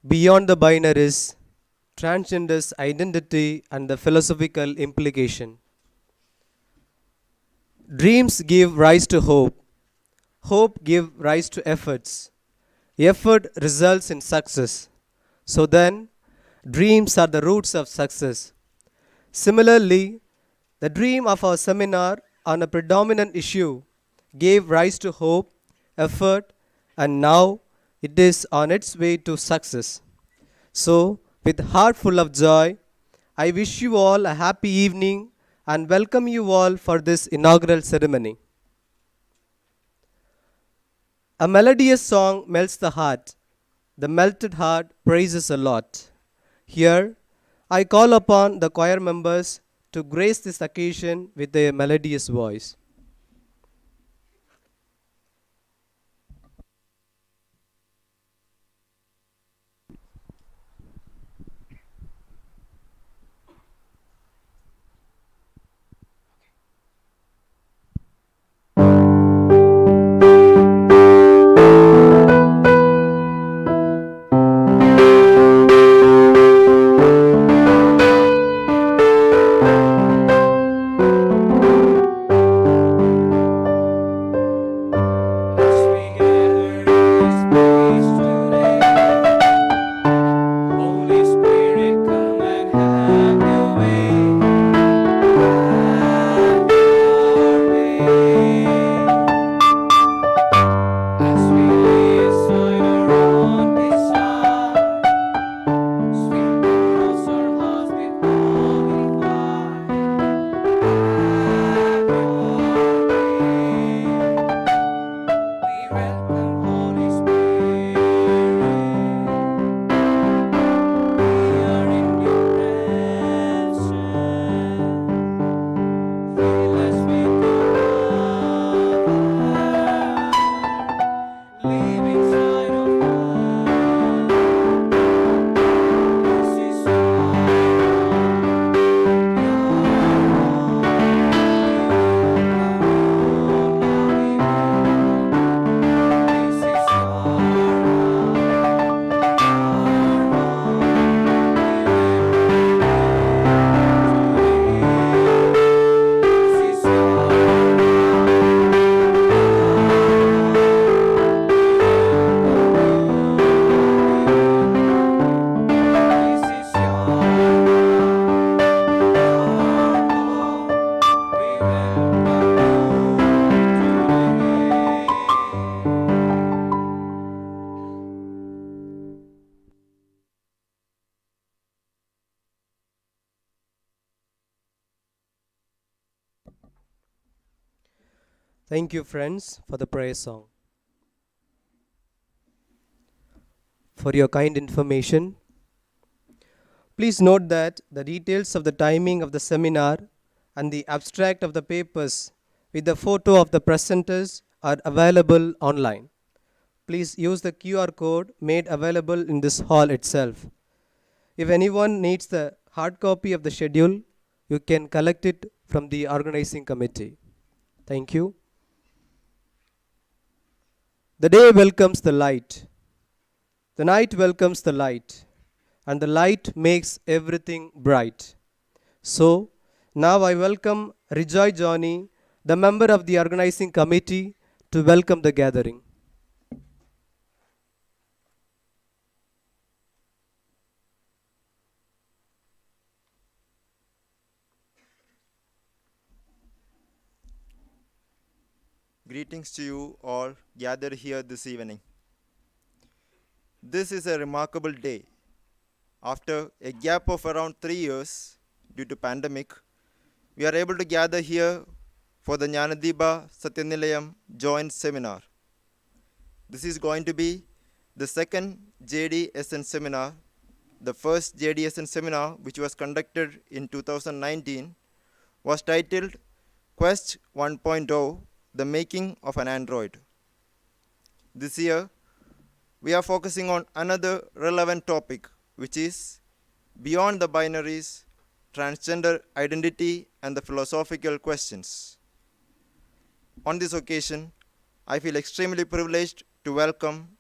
Beyond the Binaries, Transgender's identity and the philosophical implication. Dreams give rise to hope. Hope gives rise to efforts. Effort results in success. So then, dreams are the roots of success. Similarly, the dream of our seminar on a predominant issue gave rise to hope, effort, and now it is on its way to success. So, with heart full of joy, I wish you all a happy evening and welcome you all for this inaugural ceremony. A melodious song melts the heart. The melted heart praises a lot. Here, I call upon the choir members to grace this occasion with their melodious voice. As we gather in this place today, Holy Spirit, come and have your way. Have your way. As we lay aside our own desire, sweep across our hearts with holy fire. Have your way. We welcome Holy Spirit. We are in your presence. Fill us with your love. Live inside of us. This is your home. This is Thank you, friends, for the prayer song. For your kind information, please note that the details of the timing of the seminar and the abstract of the papers with the photo of the presenters are available online. Please use the QR code made available in this hall itself. If anyone needs the hard copy of the schedule, you can collect it from the organizing committee. Thank you. The day welcomes the light. The night welcomes the light. And the light makes everything bright. So, now I welcome Rejoy Johnny, the member of the organizing committee, to welcome the gathering. Greetings to you all gathered here this evening. This is a remarkable day. After a gap of around 3 years due to pandemic, we are able to gather here for the Jnanadipa Satyanilayam joint seminar. This is going to be the second JDSN seminar. The first JDSN seminar, which was conducted in 2019, was titled Quest 1.0, The Making of an Android. This year, we are focusing on another relevant topic, which is Beyond the Binaries, Transgender Identity and the Philosophical Questions. On this occasion, I feel extremely privileged to welcome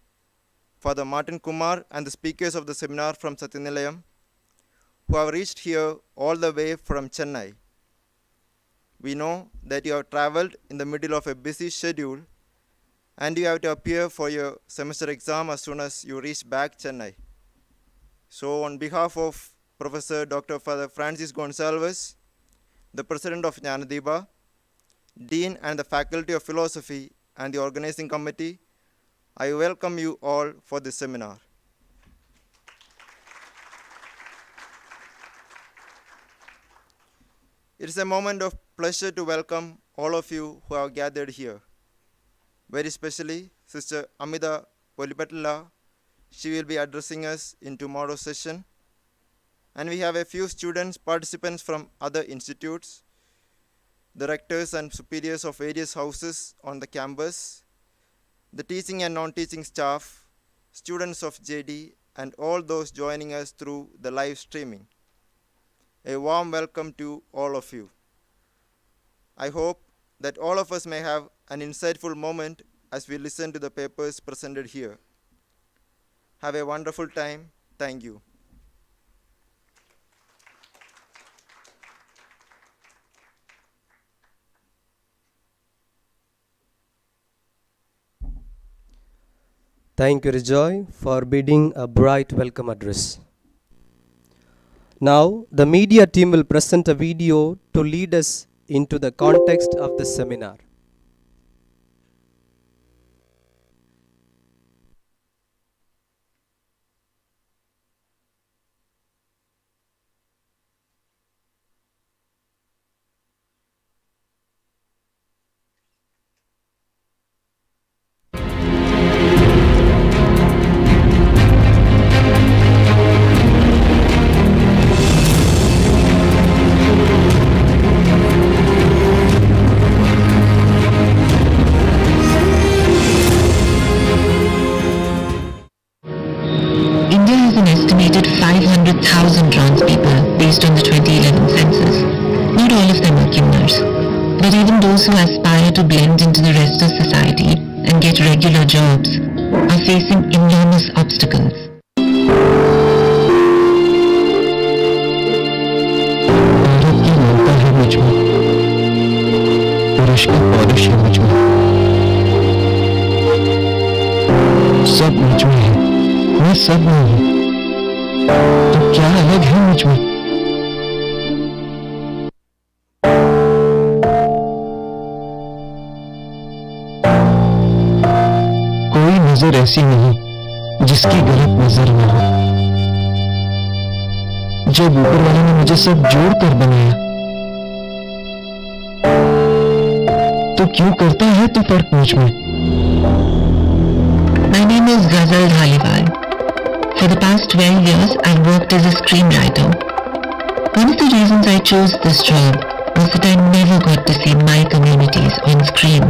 Father Martin Kumar, and the speakers of the seminar from Satyanilayam, who have reached here all the way from Chennai. We know that you have traveled in the middle of a busy schedule and you have to appear for your semester exam as soon as you reach back Chennai. So on behalf of Professor Dr. Father Francis Gonsalves, the President of Jnanadiba, Dean and the Faculty of Philosophy and the Organizing Committee, I welcome you all for this seminar. It is a moment of pleasure to welcome all of you who have gathered here. Very especially, Sister Amida Polipatla. She will be addressing us in tomorrow's session. And we have a few students, participants from other institutes, the rectors and superiors of various houses on the campus, the teaching and non-teaching staff, students of JD, and all those joining us through the live streaming. A warm welcome to all of you. I hope that all of us may have an insightful moment as we listen to the papers presented here. Have a wonderful time. Thank you. Thank you, Rejoy, for bidding a bright welcome address. Now, the media team will present a video to lead us into the context of the seminar. India has an estimated 500,000 trans people based on the 2011 census. Not all of them are kinnars, but even those who aspire to blend into the rest of society and get regular jobs are facing enormous obstacles. Bharat की ममता है मुझ में, पुरुष की पौरुष है मुझ में, सब मुझ में है, मैं सब में हूँ, तो क्या अलग है मुझ में? कोई नजर ऐसी नहीं जिसकी गलत नजर न हो। जब ऊपर वाले ने मुझे सब जोड़ कर बनाया, तो क्यों करता है तो फर्क मुझ में? My name is Ghazal Dhaliwal. For the past 12 years, I've worked as a screenwriter. One of the reasons I chose this job was that I never got to see my communities on screen.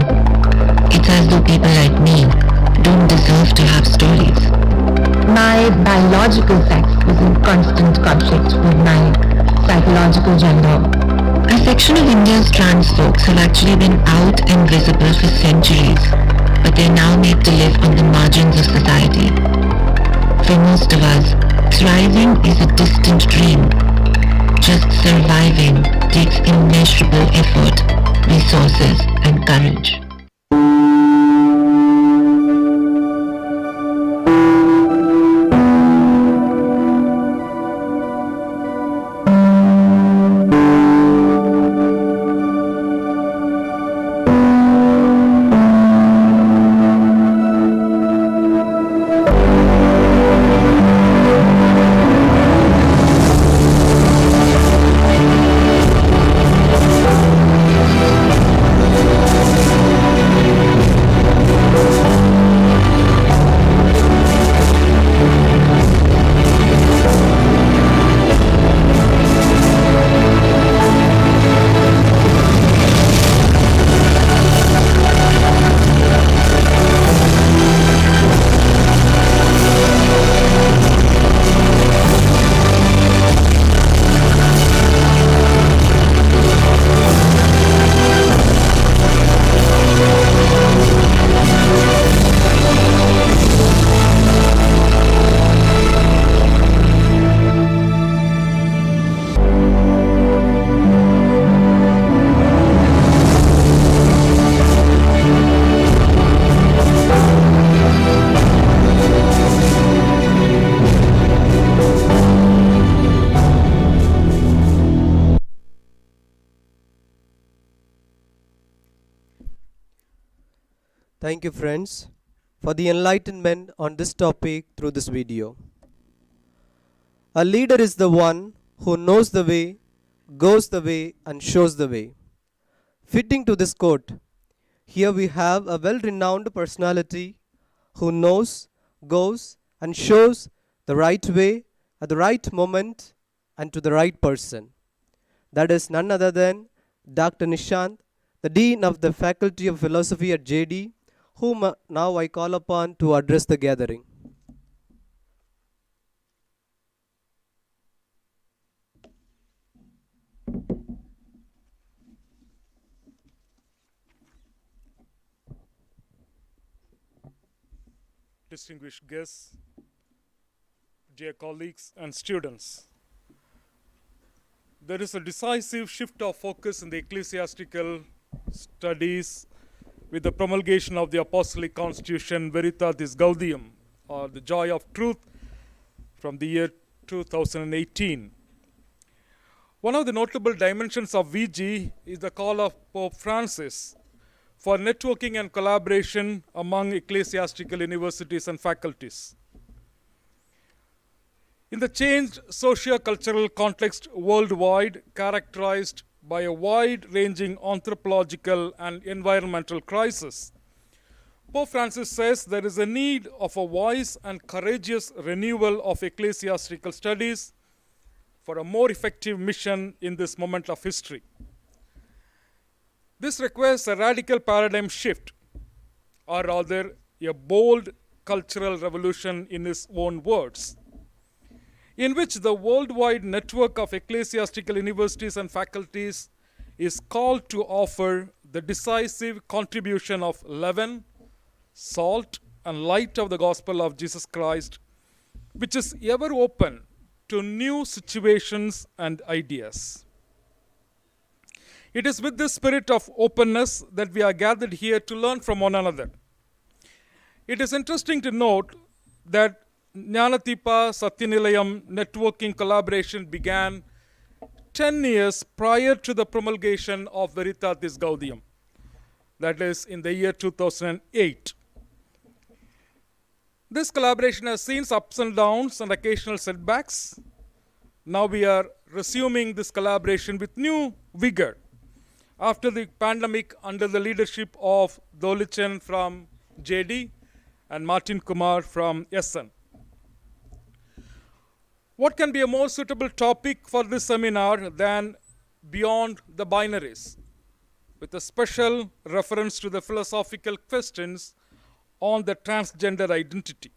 It's as though people like me don't deserve to have stories. My biological sex was in constant conflict with my psychological gender. A section of India's trans folks have actually been out and visible for centuries, but they're now made to live on the margins of society. For most of us, thriving is a distant dream. Just surviving takes immeasurable effort, resources, and courage. Thank you, friends, for the enlightenment on this topic through this video. A leader is the one who knows the way, goes the way, and shows the way. Fitting to this quote, here we have a well renowned personality who knows, goes, and shows the right way at the right moment and to the right person. That is none other than Dr. Nishant, the Dean of the Faculty of Philosophy at JD, whom now I call upon to address the gathering. Distinguished guests, dear colleagues and students. There is a decisive shift of focus in the ecclesiastical studies with the promulgation of the Apostolic Constitution Veritatis Gaudium, or the Joy of Truth, from the year 2018. One of the notable dimensions of VG is the call of Pope Francis for networking and collaboration among ecclesiastical universities and faculties. In the changed socio-cultural context worldwide, characterized by a wide-ranging anthropological and environmental crisis, Pope Francis says there is a need of a wise and courageous renewal of ecclesiastical studies for a more effective mission in this moment of history. This requires a radical paradigm shift, or rather, a bold cultural revolution in his own words, in which the worldwide network of ecclesiastical universities and faculties is called to offer the decisive contribution of leaven, salt, and light of the gospel of Jesus Christ, which is ever open to new situations and ideas. It is with this spirit of openness that we are gathered here to learn from one another. It is interesting to note that Jnanadeepa Satyanilayam networking collaboration began 10 years prior to the promulgation of Veritatis Gaudium, that is in the year 2008. This collaboration has seen ups and downs and occasional setbacks. Now we are resuming this collaboration with new vigor after the pandemic under the leadership of Dolichan from JD and Martin Kumar from SN. What can be a more suitable topic for this seminar than Beyond the Binaries, with a special reference to the philosophical questions on the transgender identity.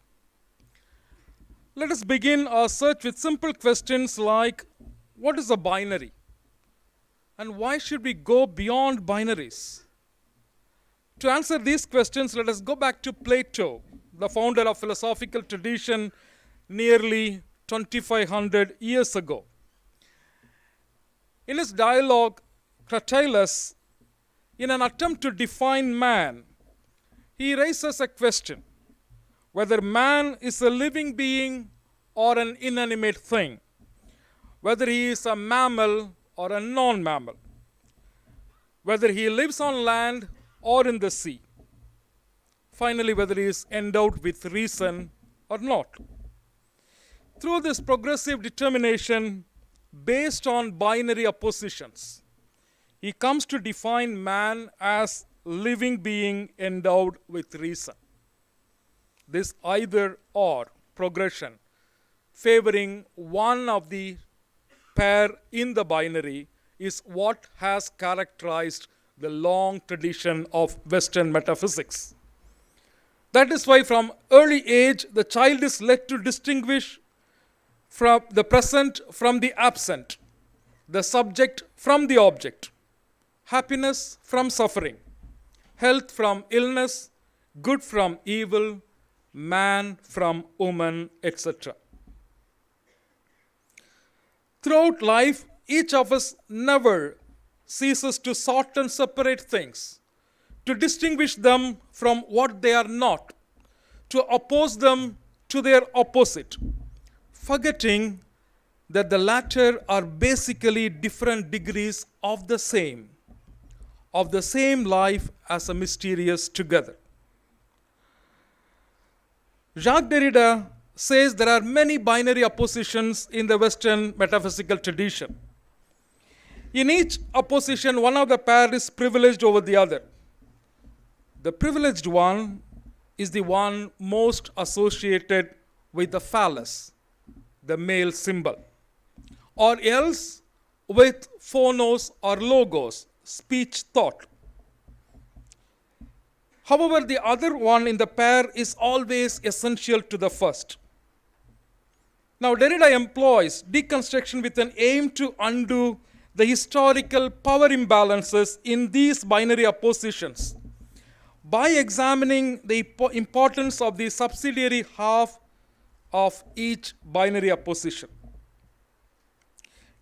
Let us begin our search with simple questions like, what is a binary? And why should we go beyond binaries? To answer these questions, let us go back to Plato, the founder of philosophical tradition nearly 2,500 years ago. In his dialogue, Cratylus, in an attempt to define man, he raises a question, whether man is a living being or an inanimate thing, whether he is a mammal or a non-mammal, whether he lives on land or in the sea, finally whether he is endowed with reason or not. Through this progressive determination based on binary oppositions, he comes to define man as living being endowed with reason. This either or progression favoring one of the pair in the binary is what has characterized the long tradition of Western metaphysics. That is why from early age the child is led to distinguish from the present from the absent, the subject from the object, happiness from suffering, health from illness, good from evil, man from woman, etc. Throughout life, each of us never ceases to sort and separate things, to distinguish them from what they are not, to oppose them to their opposite, forgetting that the latter are basically different degrees of the same life as a mysterious together. Jacques Derrida says there are many binary oppositions in the Western metaphysical tradition. In each opposition, one of the pair is privileged over the other. The privileged one is the one most associated with the phallus, the male symbol, or else with phonos or logos, speech, thought. However, the other one in the pair is always essential to the first. Now, Derrida employs deconstruction with an aim to undo the historical power imbalances in these binary oppositions by examining the importance of the subsidiary half of each binary opposition.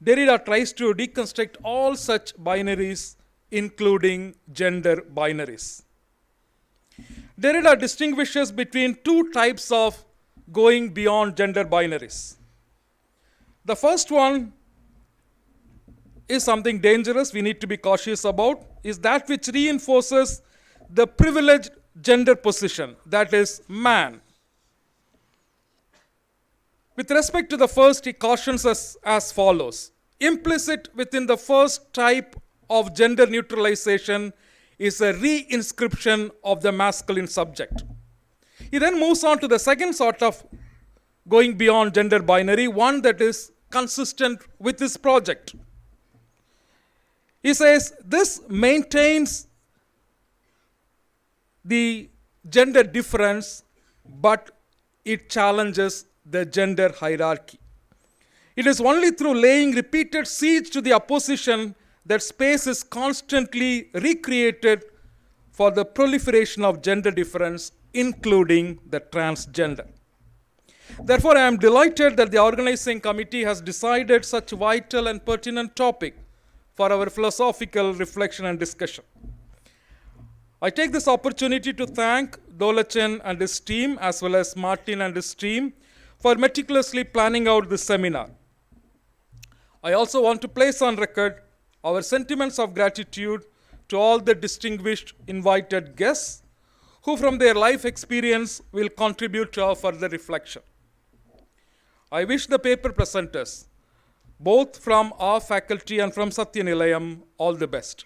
Derrida tries to deconstruct all such binaries, including gender binaries. Derrida distinguishes between two types of going beyond gender binaries. The first one is something dangerous we need to be cautious about, is that which reinforces the privileged gender position, that is, man. With respect to the first, he cautions us as follows. Implicit within the first type of gender neutralization is a reinscription of the masculine subject. He then moves on to the second sort of going beyond gender binary, one that is consistent with his project. He says this maintains the gender difference, but it challenges the gender hierarchy. It is only through laying repeated siege to the opposition that space is constantly recreated for the proliferation of gender difference, including the transgender. Therefore, I am delighted that the organizing committee has decided such a vital and pertinent topic for our philosophical reflection and discussion. I take this opportunity to thank Dolachen and his team, as well as Martin and his team, for meticulously planning out this seminar. I also want to place on record our sentiments of gratitude to all the distinguished invited guests who from their life experience will contribute to our further reflection. I wish the paper presenters, both from our faculty and from Satyanilayam, all the best.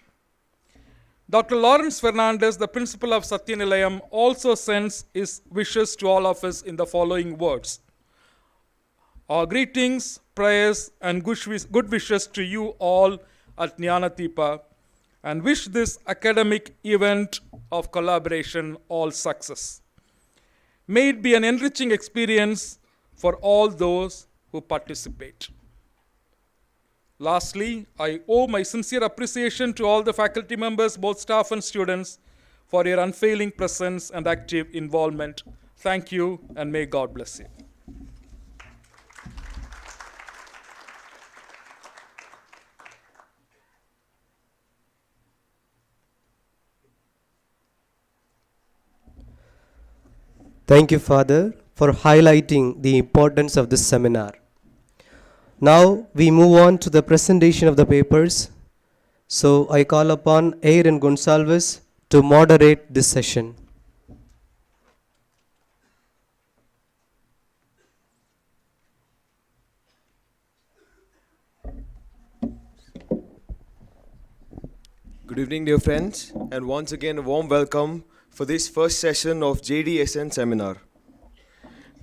Dr. Lawrence Fernandez, the principal of Satyanilayam, also sends his wishes to all of us in the following words. Our greetings, prayers, and good wishes to you all at Jnanadeepa, and wish this academic event of collaboration all success. May it be an enriching experience for all those who participate. Lastly, I owe my sincere appreciation to all the faculty members, both staff and students, for your unfailing presence and active involvement. Thank you, and may God bless you. Thank you, Father, for highlighting the importance of this seminar. Now we move on to the presentation of the papers. So I call upon Aaron Gonsalves to moderate this session. Good evening, dear friends, and once again a warm welcome for this first session of JDSN seminar.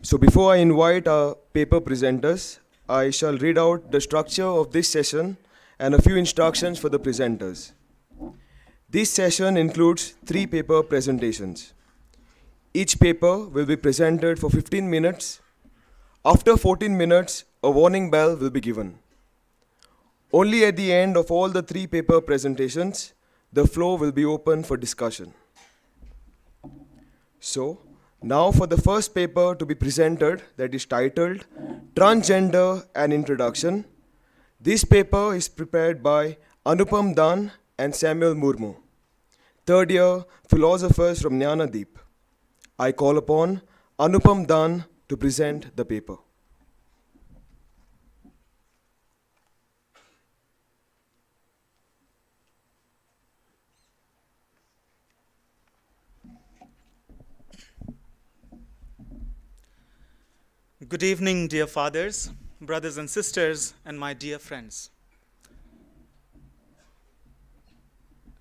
So before I invite our paper presenters, I shall read out the structure of this session and a few instructions for the presenters. This session includes 3 paper presentations. Each paper will be presented for 15 minutes. After 14 minutes, a warning bell will be given. Only at the end of all the 3 paper presentations, the floor will be open for discussion. So, now for the first paper to be presented, that is titled Transgender, an Introduction. This paper is prepared by Anupam Dan and Samuel Murmu, third year philosophers from Jnanadeep. I call upon Anupam Dan to present the paper. Good evening, dear fathers, brothers and sisters, and my dear friends.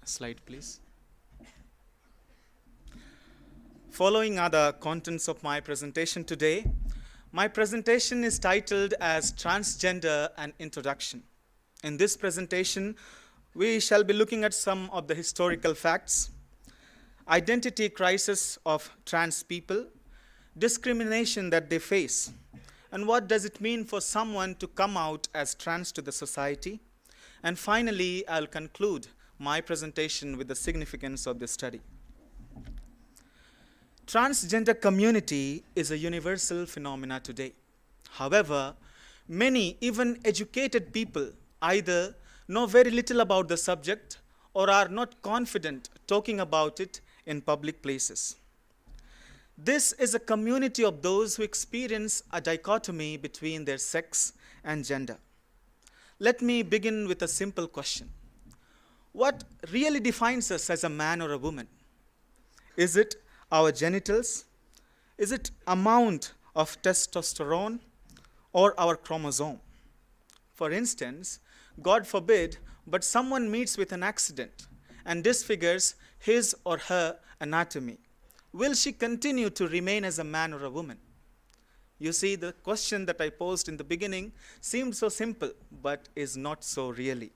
Slide, please. Following are the contents of my presentation today. My presentation is titled as Transgender and Introduction. In this presentation, we shall be looking at some of the historical facts, identity crisis of trans people, discrimination that they face, and what does it mean for someone to come out as trans to the society. And finally, I'll conclude my presentation with the significance of this study. Transgender community is a universal phenomena today. However, many, even educated people, either know very little about the subject or are not confident talking about it in public places. This is a community of those who experience a dichotomy between their sex and gender. Let me begin with a simple question. What really defines us as a man or a woman? Is it our genitals? Is it amount of testosterone or our chromosome? For instance, God forbid, but someone meets with an accident and disfigures his or her anatomy. Will she continue to remain as a man or a woman? You see, the question that I posed in the beginning seemed so simple, but is not so really.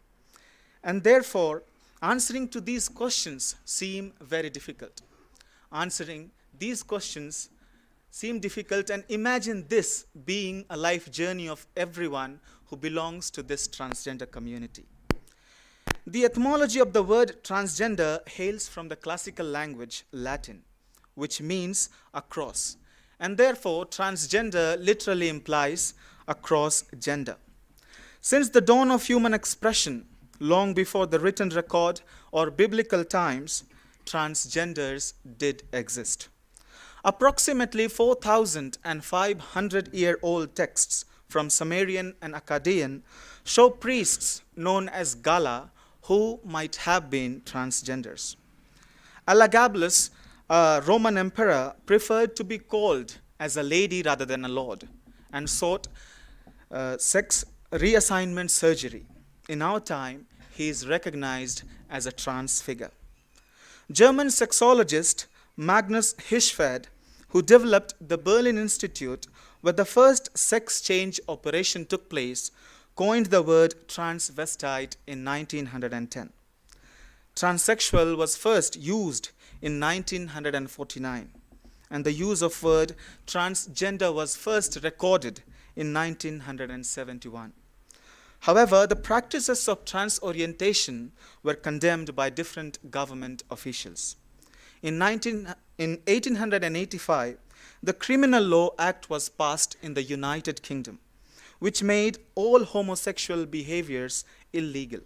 And therefore, answering to these questions seem very difficult. Answering these questions seem difficult, and imagine this being a life journey of everyone who belongs to this transgender community. The etymology of the word transgender hails from the classical language Latin, which means across, and therefore transgender literally implies across gender. Since the dawn of human expression, long before the written record or biblical times, transgenders did exist. Approximately 4,500-year-old texts from Sumerian and Akkadian show priests known as Gala who might have been transgenders. Elagabalus, a Roman emperor, preferred to be called as a lady rather than a lord and sought sex reassignment surgery. In our time, he is recognized as a trans figure. German sexologist Magnus Hirschfeld, who developed the Berlin Institute where the first sex change operation took place, coined the word transvestite in 1910. Transsexual was first used in 1949, and the use of word transgender was first recorded in 1971. However, the practices of trans orientation were condemned by different government officials. In 1885, the Criminal Law Act was passed in the United Kingdom, which made all homosexual behaviors illegal.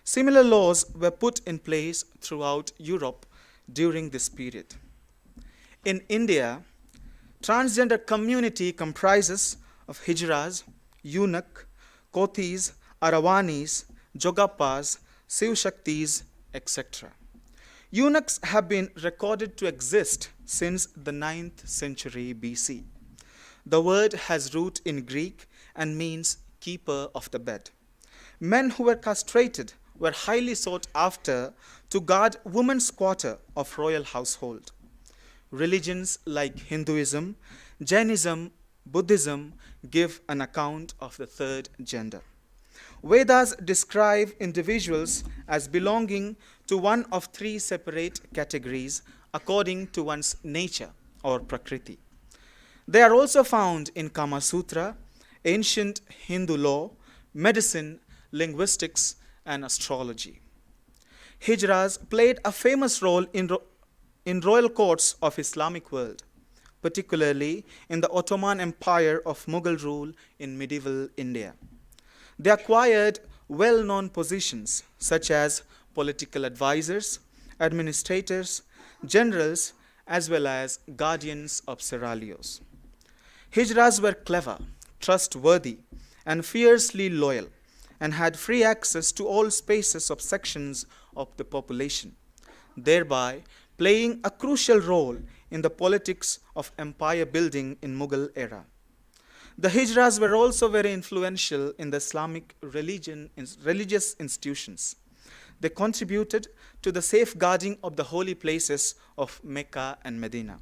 Similar laws were put in place throughout Europe during this period. In India, transgender community comprises of Hijras, eunuch, Kothis, Aravanis, Jogappas, Shivshaktis, etc. Eunuchs have been recorded to exist since the 9th century BC. The word has root in Greek and means keeper of the bed. Men who were castrated were highly sought after to guard women's quarter of royal household. Religions like Hinduism, Jainism, Buddhism give an account of the third gender. Vedas describe individuals as belonging to one of three separate categories according to one's nature or prakriti. They are also found in Kama Sutra, ancient Hindu law, medicine, linguistics, and astrology. Hijras played a famous role in royal courts of Islamic world, particularly in the Ottoman Empire of Mughal rule in medieval India. They acquired well-known positions such as political advisors, administrators, generals, as well as guardians of seraglios. Hijras were clever, trustworthy, and fiercely loyal, and had free access to all spaces of sections of the population, thereby playing a crucial role in the politics of empire building in Mughal era. The hijras were also very influential in the Islamic religious institutions. They contributed to the safeguarding of the holy places of Mecca and Medina.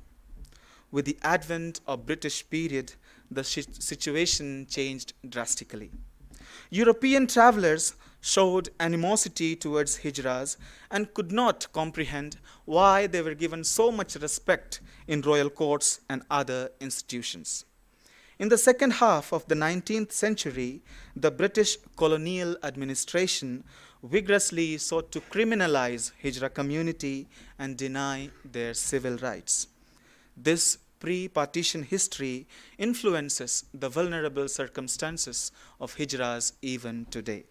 With the advent of British period, the situation changed drastically. European travelers showed animosity towards hijras and could not comprehend why they were given so much respect in royal courts and other institutions. In the second half of the 19th century, the British colonial administration vigorously sought to criminalize hijra community and deny their civil rights. This pre-partition history influences the vulnerable circumstances of hijras even today.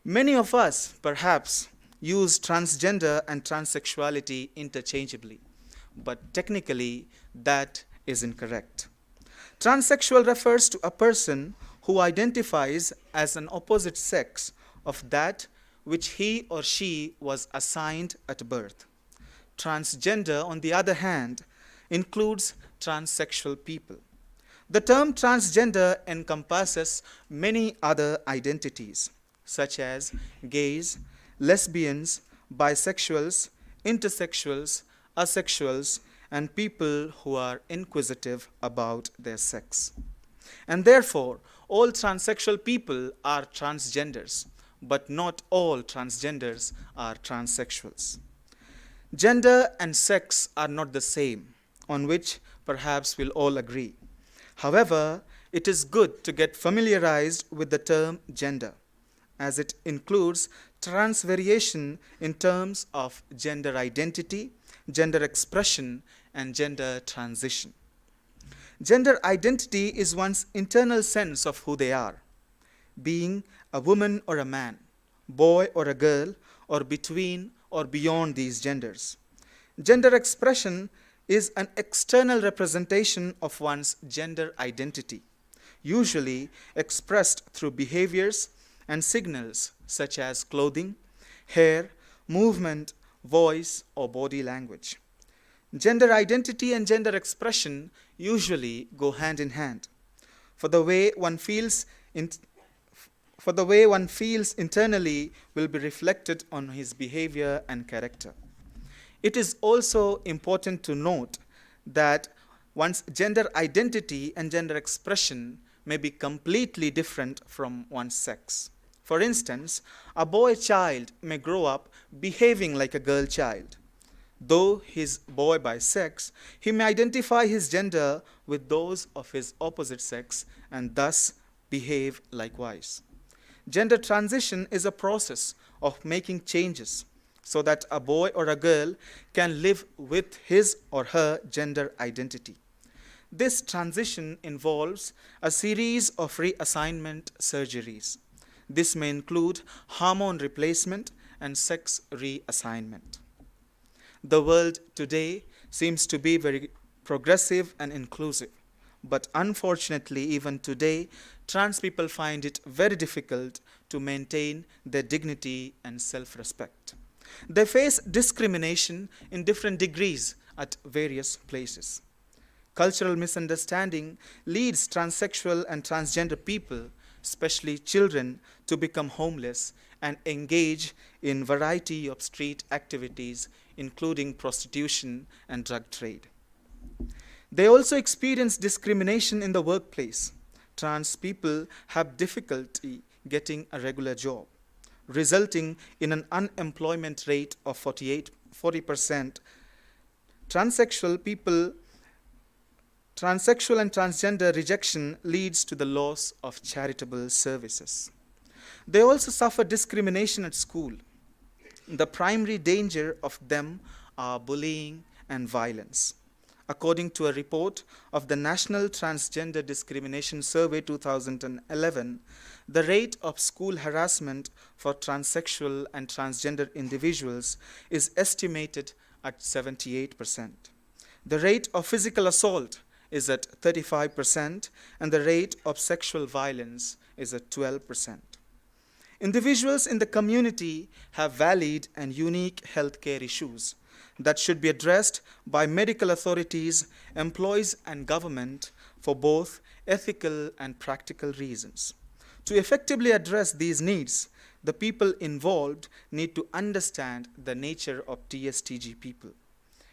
Many of us, perhaps, use transgender and transsexuality interchangeably, but technically that is incorrect. Transsexual refers to a person who identifies as an opposite sex of that which he or she was assigned at birth. Transgender, on the other hand, includes transsexual people. The term transgender encompasses many other identities, such as gays, lesbians, bisexuals, intersexuals, asexuals, and people who are inquisitive about their sex. And therefore, all transsexual people are transgenders, but not all transgenders are transsexuals. Gender and sex are not the same, on which perhaps we'll all agree. However, it is good to get familiarized with the term gender, as it includes transvariation in terms of gender identity, gender expression, and gender transition. Gender identity is one's internal sense of who they are, being a woman or a man, boy or a girl, or between or beyond these genders. Gender expression is an external representation of one's gender identity, usually expressed through behaviors and signals such as clothing, hair, movement, voice, or body language. Gender identity and gender expression usually go hand in hand. For the way one feels internally will be reflected on his behavior and character. It is also important to note that one's gender identity and gender expression may be completely different from one's sex. For instance, a boy child may grow up behaving like a girl child. Though he is boy by sex, he may identify his gender with those of his opposite sex and thus behave likewise. Gender transition is a process of making changes so that a boy or a girl can live with his or her gender identity. This transition involves a series of reassignment surgeries. This may include hormone replacement and sex reassignment. The world today seems to be very progressive and inclusive, but unfortunately, even today, trans people find it very difficult to maintain their dignity and self-respect. They face discrimination in different degrees at various places. Cultural misunderstanding leads transsexual and transgender people, especially children, to become homeless and engage in variety of street activities, including prostitution and drug trade. They also experience discrimination in the workplace. Trans people have difficulty getting a regular job, resulting in an unemployment rate of 40%. Transsexual and transgender rejection leads to the loss of charitable services. They also suffer discrimination at school. The primary danger of them are bullying and violence. According to a report of the National Transgender Discrimination Survey 2011, the rate of school harassment for transsexual and transgender individuals is estimated at 78%. The rate of physical assault is at 35%, and the rate of sexual violence is at 12%. Individuals in the community have valid and unique healthcare issues that should be addressed by medical authorities, employees, and government for both ethical and practical reasons. To effectively address these needs, the people involved need to understand the nature of TSTG people.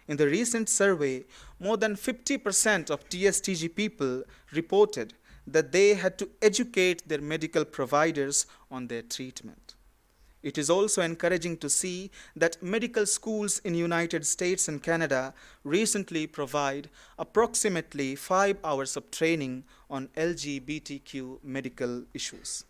In the recent survey, more than 50% of TSTG people reported that they had to educate their medical providers on their treatment. It is also encouraging to see that medical schools in United States and Canada recently provide approximately 5 hours of training on LGBTQ medical issues.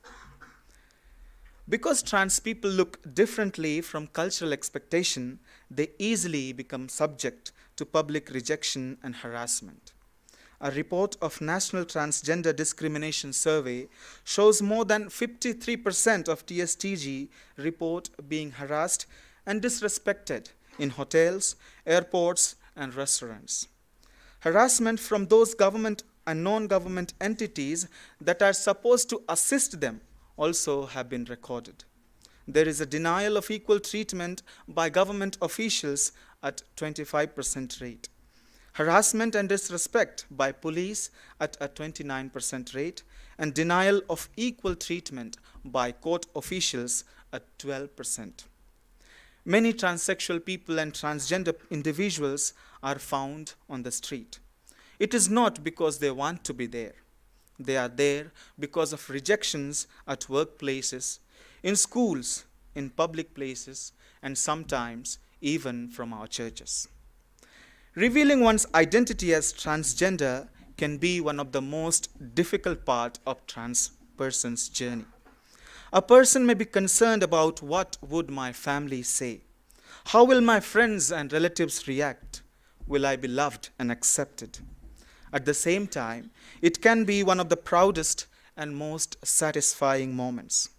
Because trans people look differently from cultural expectation, they easily become subject to public rejection and harassment. A report of National Transgender Discrimination Survey shows more than 53% of TSTG report being harassed and disrespected in hotels, airports, and restaurants. Harassment from those government and non-government entities that are supposed to assist them also have been recorded. There is a denial of equal treatment by government officials at 25% rate. Harassment and disrespect by police at a 29% rate, and denial of equal treatment by court officials at 12%. Many transsexual people and transgender individuals are found on the street. It is not because they want to be there. They are there because of rejections at workplaces, in schools, in public places, and sometimes even from our churches. Revealing one's identity as transgender can be one of the most difficult parts of trans person's journey. A person may be concerned about what would my family say? How will my friends and relatives react? Will I be loved and accepted? At the same time, it can be one of the proudest and most satisfying moments.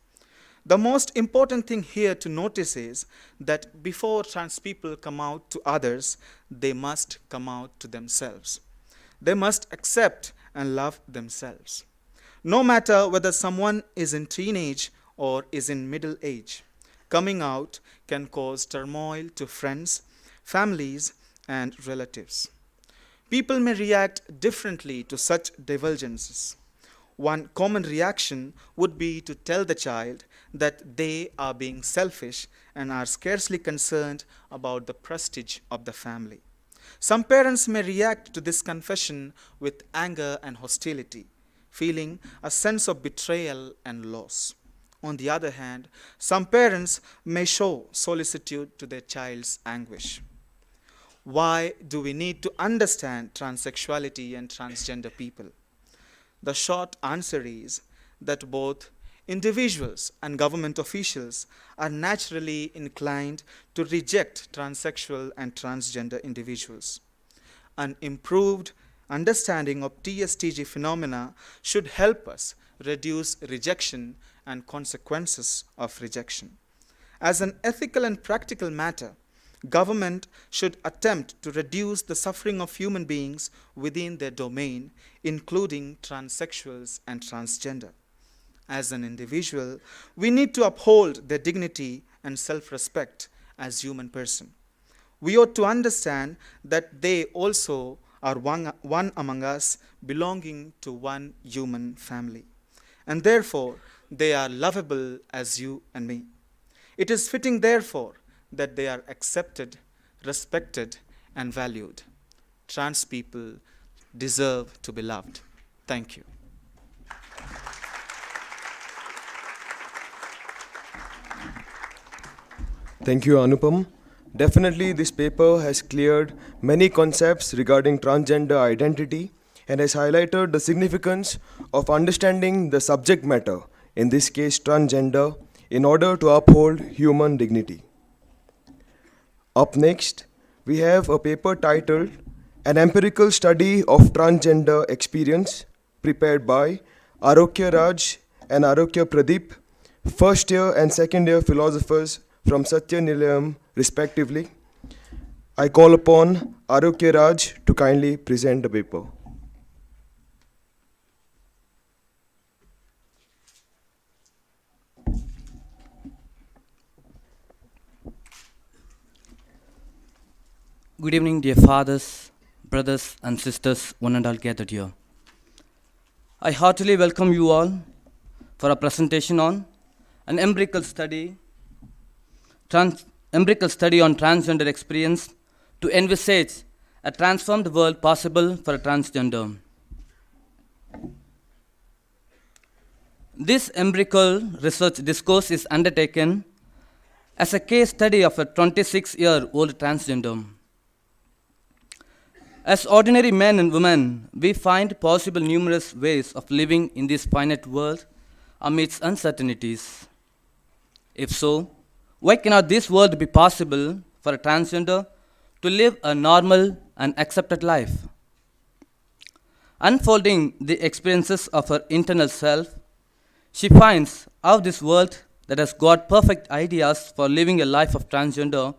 The most important thing here to notice is that before trans people come out to others, they must come out to themselves. They must accept and love themselves. No matter whether someone is in teenage or is in middle age, coming out can cause turmoil to friends, families, and relatives. People may react differently to such divergences. One common reaction would be to tell the child that they are being selfish and are scarcely concerned about the prestige of the family. Some parents may react to this confession with anger and hostility, feeling a sense of betrayal and loss. On the other hand, some parents may show solicitude to their child's anguish. Why do we need to understand transsexuality and transgender people? The short answer is that both individuals and government officials are naturally inclined to reject transsexual and transgender individuals. An improved understanding of TSTG phenomena should help us reduce rejection and consequences of rejection. As an ethical and practical matter, government should attempt to reduce the suffering of human beings within their domain, including transsexuals and transgender. As an individual, we need to uphold their dignity and self-respect as human person. We ought to understand that they also are one among us, belonging to one human family, and therefore they are lovable as you and me. It is fitting, therefore, that they are accepted, respected, and valued. Trans people deserve to be loved. Thank you. Thank you, Anupam. Definitely, this paper has cleared many concepts regarding transgender identity and has highlighted the significance of understanding the subject matter, in this case transgender, in order to uphold human dignity. Up next, we have a paper titled An Empirical Study of Transgender Experience, prepared by Arokya Raj and Arokya Pradeep, first year and second year philosophers from Satya Nilayam, respectively. I call upon Arokya Raj to kindly present the paper. Good evening, dear fathers, brothers, and sisters, one and all gathered here. I heartily welcome you all for a presentation on an empirical study on transgender experience to envisage a transformed world possible for a transgender. This empirical research discourse is undertaken as a case study of a 26-year-old transgender. As ordinary men and women, we find possible numerous ways of living in this finite world amidst uncertainties. If so, why cannot this world be possible for a transgender to live a normal and accepted life? Unfolding the experiences of her internal self, she finds how this world that has got perfect ideas for living a life of transgender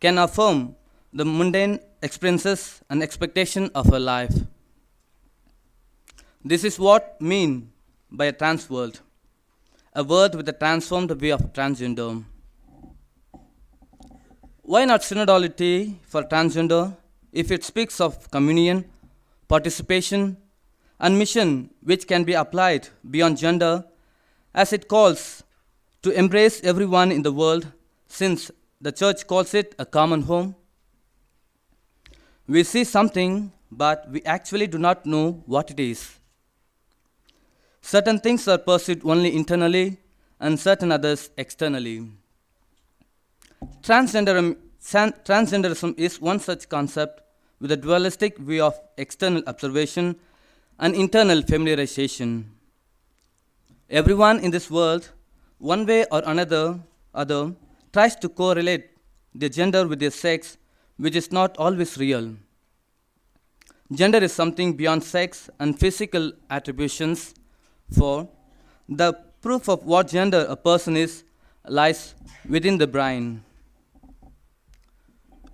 can affirm the mundane experiences and expectation of her life. This is what I mean by a trans world, a world with a transformed view of transgender. Why not synodality for transgender if it speaks of communion, participation, and mission which can be applied beyond gender as it calls to embrace everyone in the world since the church calls it a common home? We see something, but we actually do not know what it is. Certain things are perceived only internally, and certain others externally. Transgenderism is one such concept with a dualistic view of external observation and internal familiarization. Everyone in this world, one way or another, tries to correlate their gender with their sex, which is not always real. Gender is something beyond sex and physical attributions, for the proof of what gender a person is lies within the brain.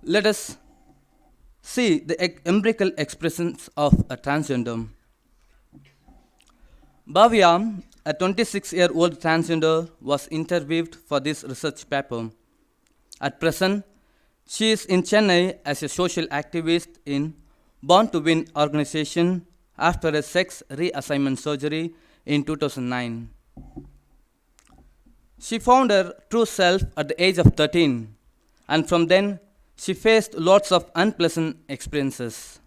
Let us see the empirical expressions of a transgender. Bhavya, a 26-year-old transgender, was interviewed for this research paper. At present, she is in Chennai as a social activist in Born to Win organization after a sex reassignment surgery in 2009. She found her true self at the age of 13, and from then she faced lots of unpleasant experiences.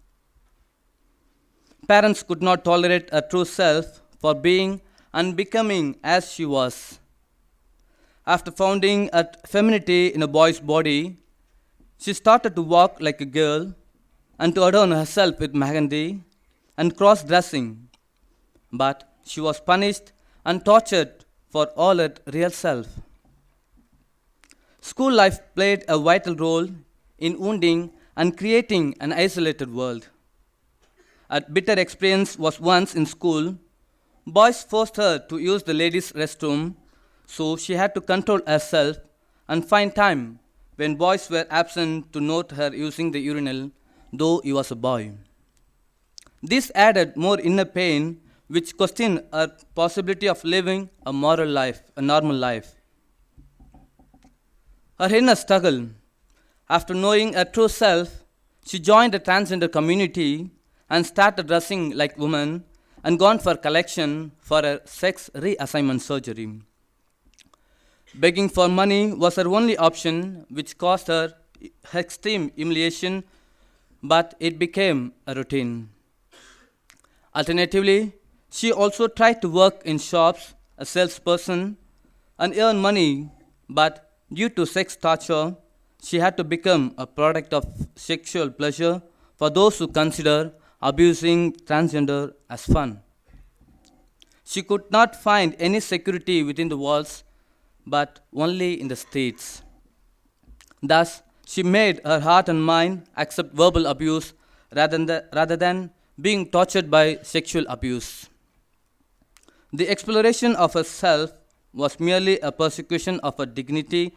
Parents could not tolerate her true self for being and becoming as she was. After finding her femininity in a boy's body, she started to walk like a girl and to adorn herself with mehendi and cross-dressing. But she was punished and tortured for all her real self. School life played a vital role in wounding and creating an isolated world. A bitter experience was once in school. Boys forced her to use the ladies' restroom, so she had to control herself and find time when boys were absent to note her using the urinal, though he was a boy. This added more inner pain, which questioned her possibility of living a moral life, a normal life. Her inner struggle. After knowing her true self, she joined the transgender community and started dressing like women and gone for collection for her sex reassignment surgery. Begging for money was her only option, which caused her extreme humiliation, but it became a routine. Alternatively, she also tried to work in shops, a salesperson, and earn money, but due to sex torture, she had to become a product of sexual pleasure for those who consider abusing transgender as fun. She could not find any security within the walls, but only in the streets. Thus, she made her heart and mind accept verbal abuse rather than being tortured by sexual abuse. The exploration of herself was merely a persecution of her dignity,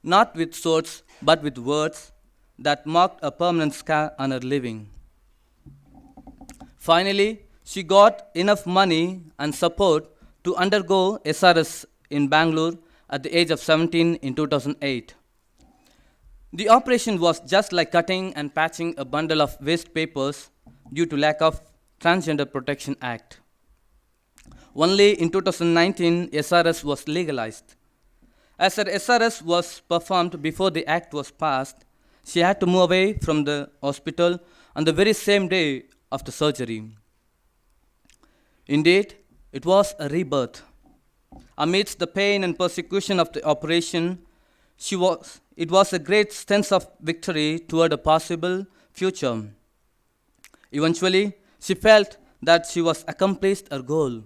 not with swords but with words that marked a permanent scar on her living. Finally, she got enough money and support to undergo SRS in Bangalore at the age of 17 in 2008. The operation was just like cutting and patching a bundle of waste papers due to lack of Transgender Protection Act. Only in 2019, SRS was legalized. As her SRS was performed before the act was passed, she had to move away from the hospital on the very same day of the surgery. Indeed, it was a rebirth. Amidst the pain and persecution of the operation, it was a great sense of victory toward a possible future. Eventually, she felt that she was accomplished her goal.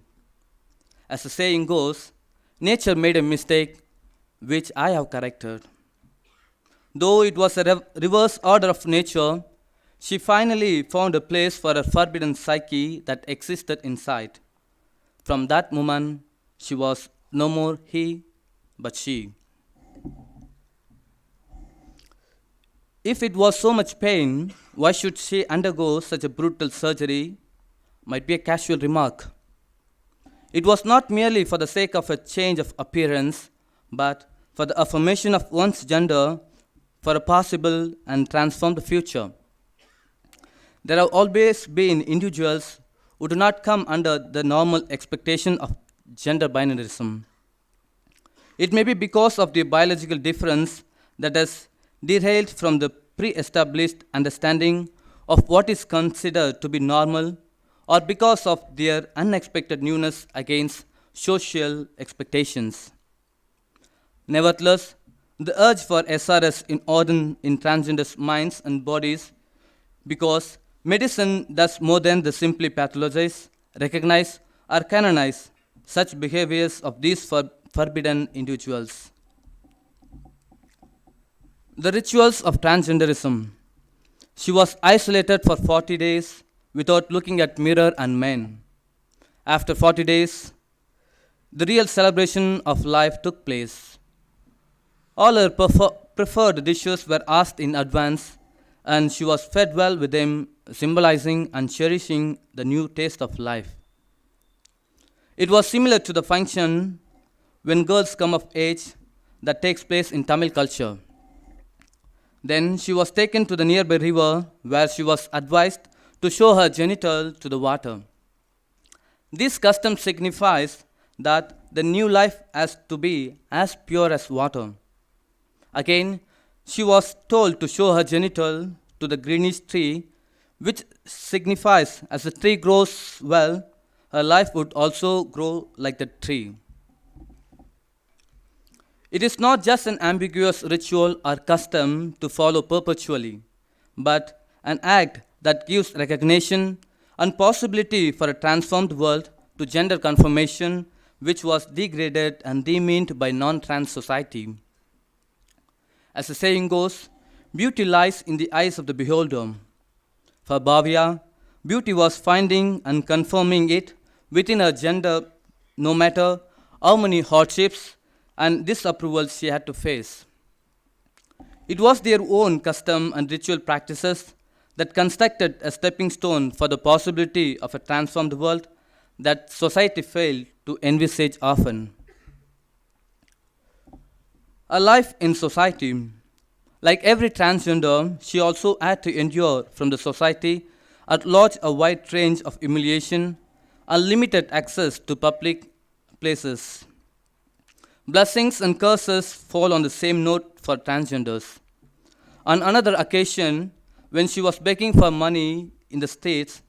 As the saying goes, nature made a mistake which I have corrected. Though it was a reverse order of nature, she finally found a place for her forbidden psyche that existed inside. From that moment, she was no more he, but she. If it was so much pain, why should she undergo such a brutal surgery? Might be a casual remark. It was not merely for the sake of a change of appearance, but for the affirmation of one's gender for a possible and transformed future. There have always been individuals who do not come under the normal expectation of gender binarism. It may be because of the biological difference that has derailed from the pre-established understanding of what is considered to be normal, or because of their unexpected newness against social expectations. Nevertheless, the urge for SRS in order in transgender minds and bodies, because medicine does more than the simply pathologize, recognize, or canonize such behaviors of these forbidden individuals. The rituals of transgenderism. She was isolated for 40 days without looking at mirror and men. After 40 days, the real celebration of life took place. All her preferred dishes were asked in advance, and she was fed well with them, symbolizing and cherishing the new taste of life. It was similar to the function when girls come of age that takes place in Tamil culture. Then she was taken to the nearby river where she was advised to show her genital to the water. This custom signifies that the new life has to be as pure as water. Again, she was told to show her genital to the greenish tree, which signifies as the tree grows well, her life would also grow like the tree. It is not just an ambiguous ritual or custom to follow perpetually, but an act that gives recognition and possibility for a transformed world to gender conformation, which was degraded and demeaned by non-trans society. As the saying goes, beauty lies in the eyes of the beholder. For Bhavya, beauty was finding and conforming it within her gender, no matter how many hardships and disapprovals she had to face. It was their own custom and ritual practices that constructed a stepping stone for the possibility of a transformed world that society failed to envisage often. A life in society. Like every transgender, she also had to endure from the society at large a wide range of humiliation, unlimited access to public places. Blessings and curses fall on the same note for transgenders. On another occasion, when she was begging for money in the States,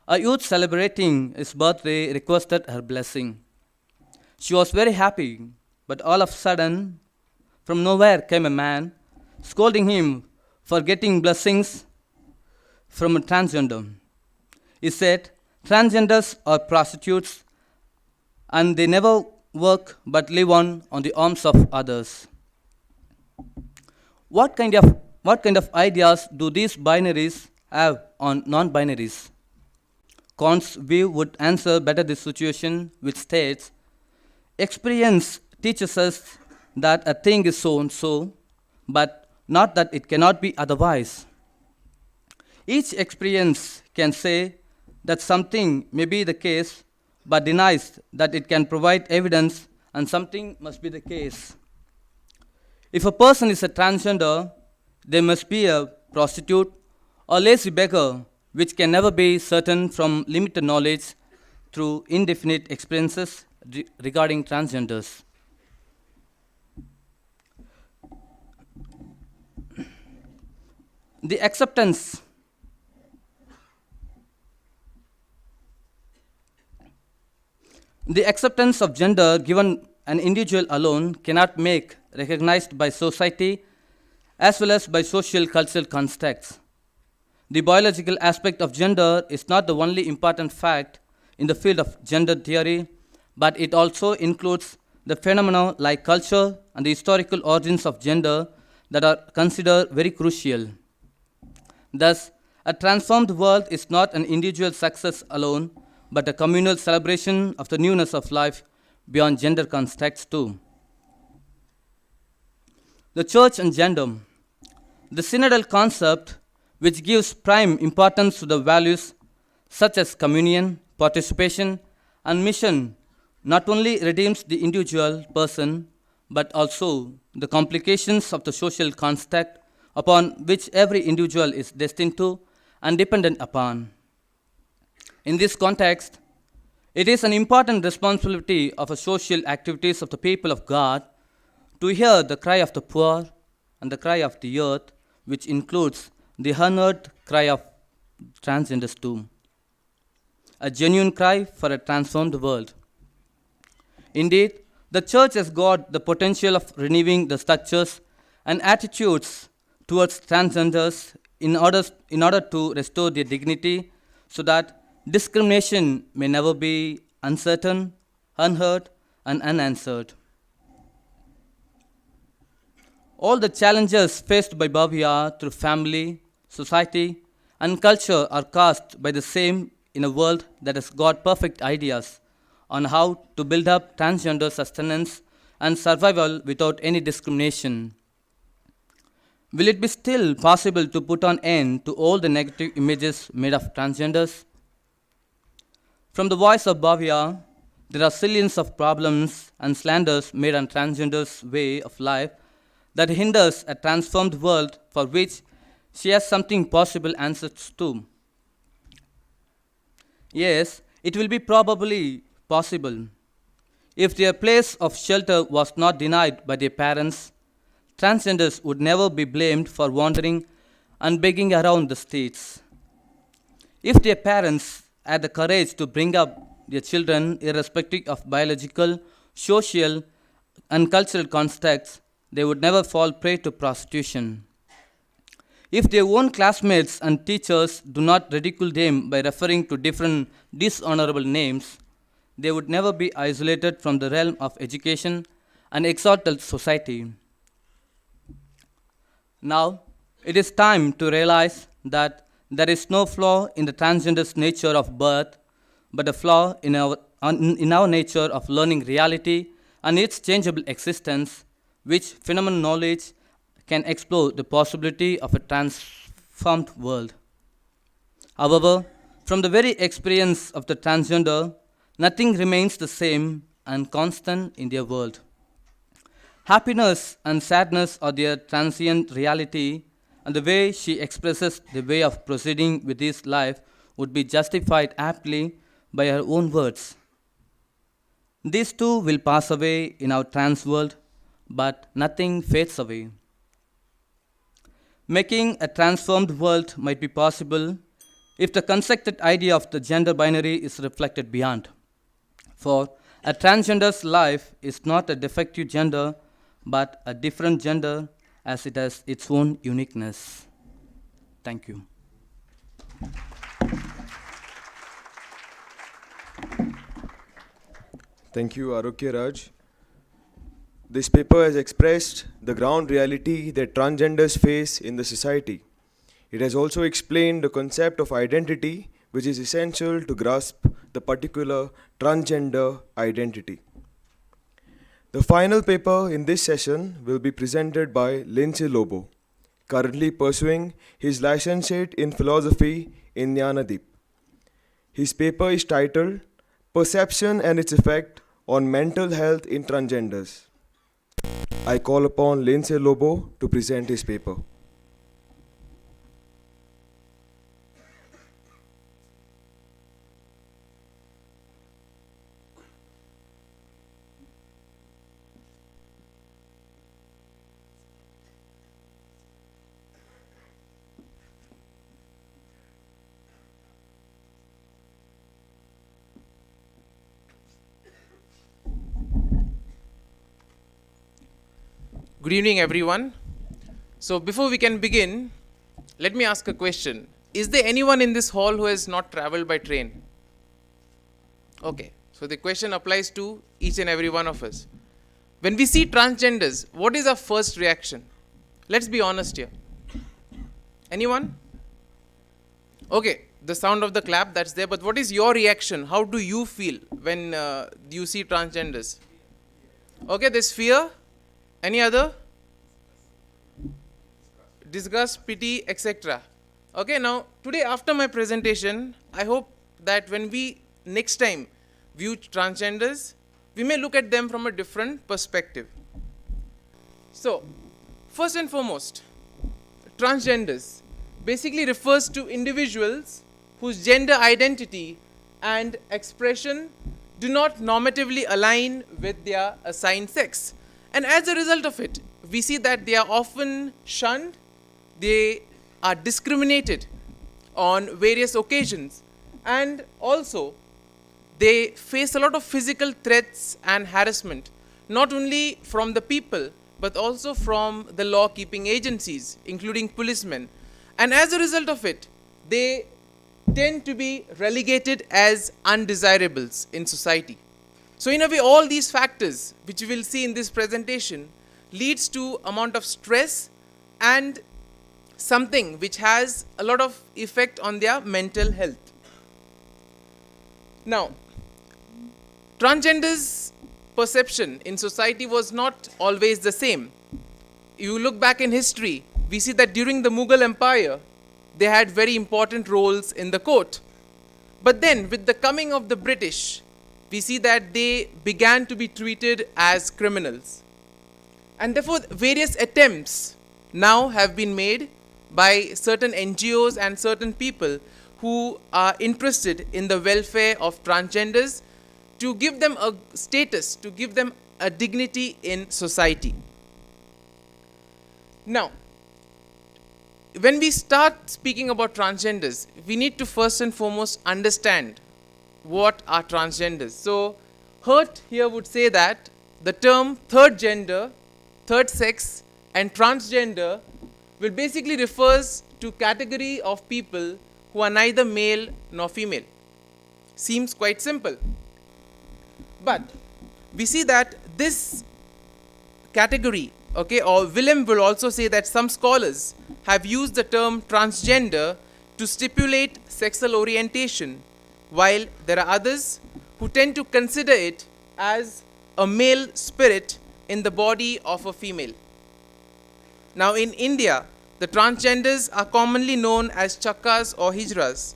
a youth celebrating his birthday requested her blessing. She was very happy, but all of a sudden, from nowhere came a man, scolding him for getting blessings from a transgender. He said, transgenders are prostitutes and they never work but live on the arms of others. What kind of ideas do these binaries have on non-binaries? Kant's view would answer better this situation, which states, experience teaches us that a thing is so and so, but not that it cannot be otherwise. Each experience can say that something may be the case, but denies that it can provide evidence and something must be the case. If a person is a transgender, they must be a prostitute or lazy beggar, which can never be certain from limited knowledge through indefinite experiences regarding transgenders. The acceptance of gender given an individual alone cannot make recognized by society as well as by social cultural contexts. The biological aspect of gender is not the only important fact in the field of gender theory, but it also includes the phenomena like culture and the historical origins of gender that are considered very crucial. Thus, a transformed world is not an individual success alone, but a communal celebration of the newness of life beyond gender contexts too. The church and gender. The synodal concept, which gives prime importance to the values such as communion, participation, and mission, not only redeems the individual person, but also the complications of the social context upon which every individual is destined to and dependent upon. In this context, it is an important responsibility of the social activities of the people of God to hear the cry of the poor and the cry of the earth, which includes the unheard cry of transgenders too. A genuine cry for a transformed world. Indeed, the church has got the potential of renewing the structures and attitudes towards transgenders in order to restore their dignity so that discrimination may never be uncertain, unheard, and unanswered. All the challenges faced by Bhavya through family, society, and culture are cast by the same in a world that has got perfect ideas on how to build up transgender sustenance and survival without any discrimination. Will it be still possible to put an end to all the negative images made of transgenders? From the voice of Bhavya, there are zillions of problems and slanders made on transgenders' way of life that hinders a transformed world for which she has something possible answers to. Yes, it will be probably possible. If their place of shelter was not denied by their parents, transgenders would never be blamed for wandering and begging around the streets. If their parents had the courage to bring up their children irrespective of biological, social, and cultural contexts, they would never fall prey to prostitution. If their own classmates and teachers do not ridicule them by referring to different dishonorable names, they would never be isolated from the realm of education and exalted society. Now, it is time to realize that there is no flaw in the transgender's nature of birth, but a flaw in our nature of learning reality and its changeable existence, which phenomenal knowledge can explore the possibility of a transformed world. However, from the very experience of the transgender, nothing remains the same and constant in their world. Happiness and sadness are their transient reality, and the way she expresses the way of proceeding with this life would be justified aptly by her own words. These too will pass away in our trans world, but nothing fades away. Making a transformed world might be possible if the constructed idea of the gender binary is reflected beyond. For a transgender's life is not a defective gender, but a different gender as it has its own uniqueness. Thank you. Thank you, Arokya Raj. This paper has expressed the ground reality that transgenders face in the society. It has also explained the concept of identity, which is essential to grasp the particular transgender identity. The final paper in this session will be presented by Lindsay Lobo, currently pursuing his licentiate in philosophy in Jnanadeep. His paper is titled Perception and its Effect on Mental Health in Transgenders. I call upon Lindsay Lobo to present his paper. Good evening, everyone. So, before we can begin, let me ask a question. Is there anyone in this hall who has not traveled by train? Okay, so the question applies to each and every one of us. When we see transgenders, what is our first reaction? Let's be honest here. Anyone? Okay, the sound of the clap, that's there, but what is your reaction? How do you feel when you see transgenders? Okay, there's fear. Any other? Disgust, pity, etc. Okay, now today after my presentation, I hope that when we next time view transgenders, we may look at them from a different perspective. So, first and foremost, transgenders basically refers to individuals whose gender identity and expression do not normatively align with their assigned sex. And as a result of it, we see that they are often shunned, they are discriminated on various occasions, and also they face a lot of physical threats and harassment, not only from the people, but also from the law-keeping agencies, including policemen. And as a result of it, they tend to be relegated as undesirables in society. So in a way, all these factors, which we will see in this presentation, leads to amount of stress and something which has a lot of effect on their mental health. Now, transgenders' perception in society was not always the same. You look back in history, we see that during the Mughal Empire, they had very important roles in the court. But then, with the coming of the British, we see that they began to be treated as criminals. And therefore, various attempts now have been made by certain NGOs and certain people who are interested in the welfare of transgenders to give them a status, to give them a dignity in society. Now, when we start speaking about transgenders, we need to first and foremost understand what are transgenders. So, Hurt here would say that the term third gender, third sex, and transgender will basically refers to category of people who are neither male nor female. Seems quite simple. But we see that this category, okay, or Willem will also say that some scholars have used the term transgender to stipulate sexual orientation, while there are others who tend to consider it as a male spirit in the body of a female. Now in India, the transgenders are commonly known as chakkas or hijras,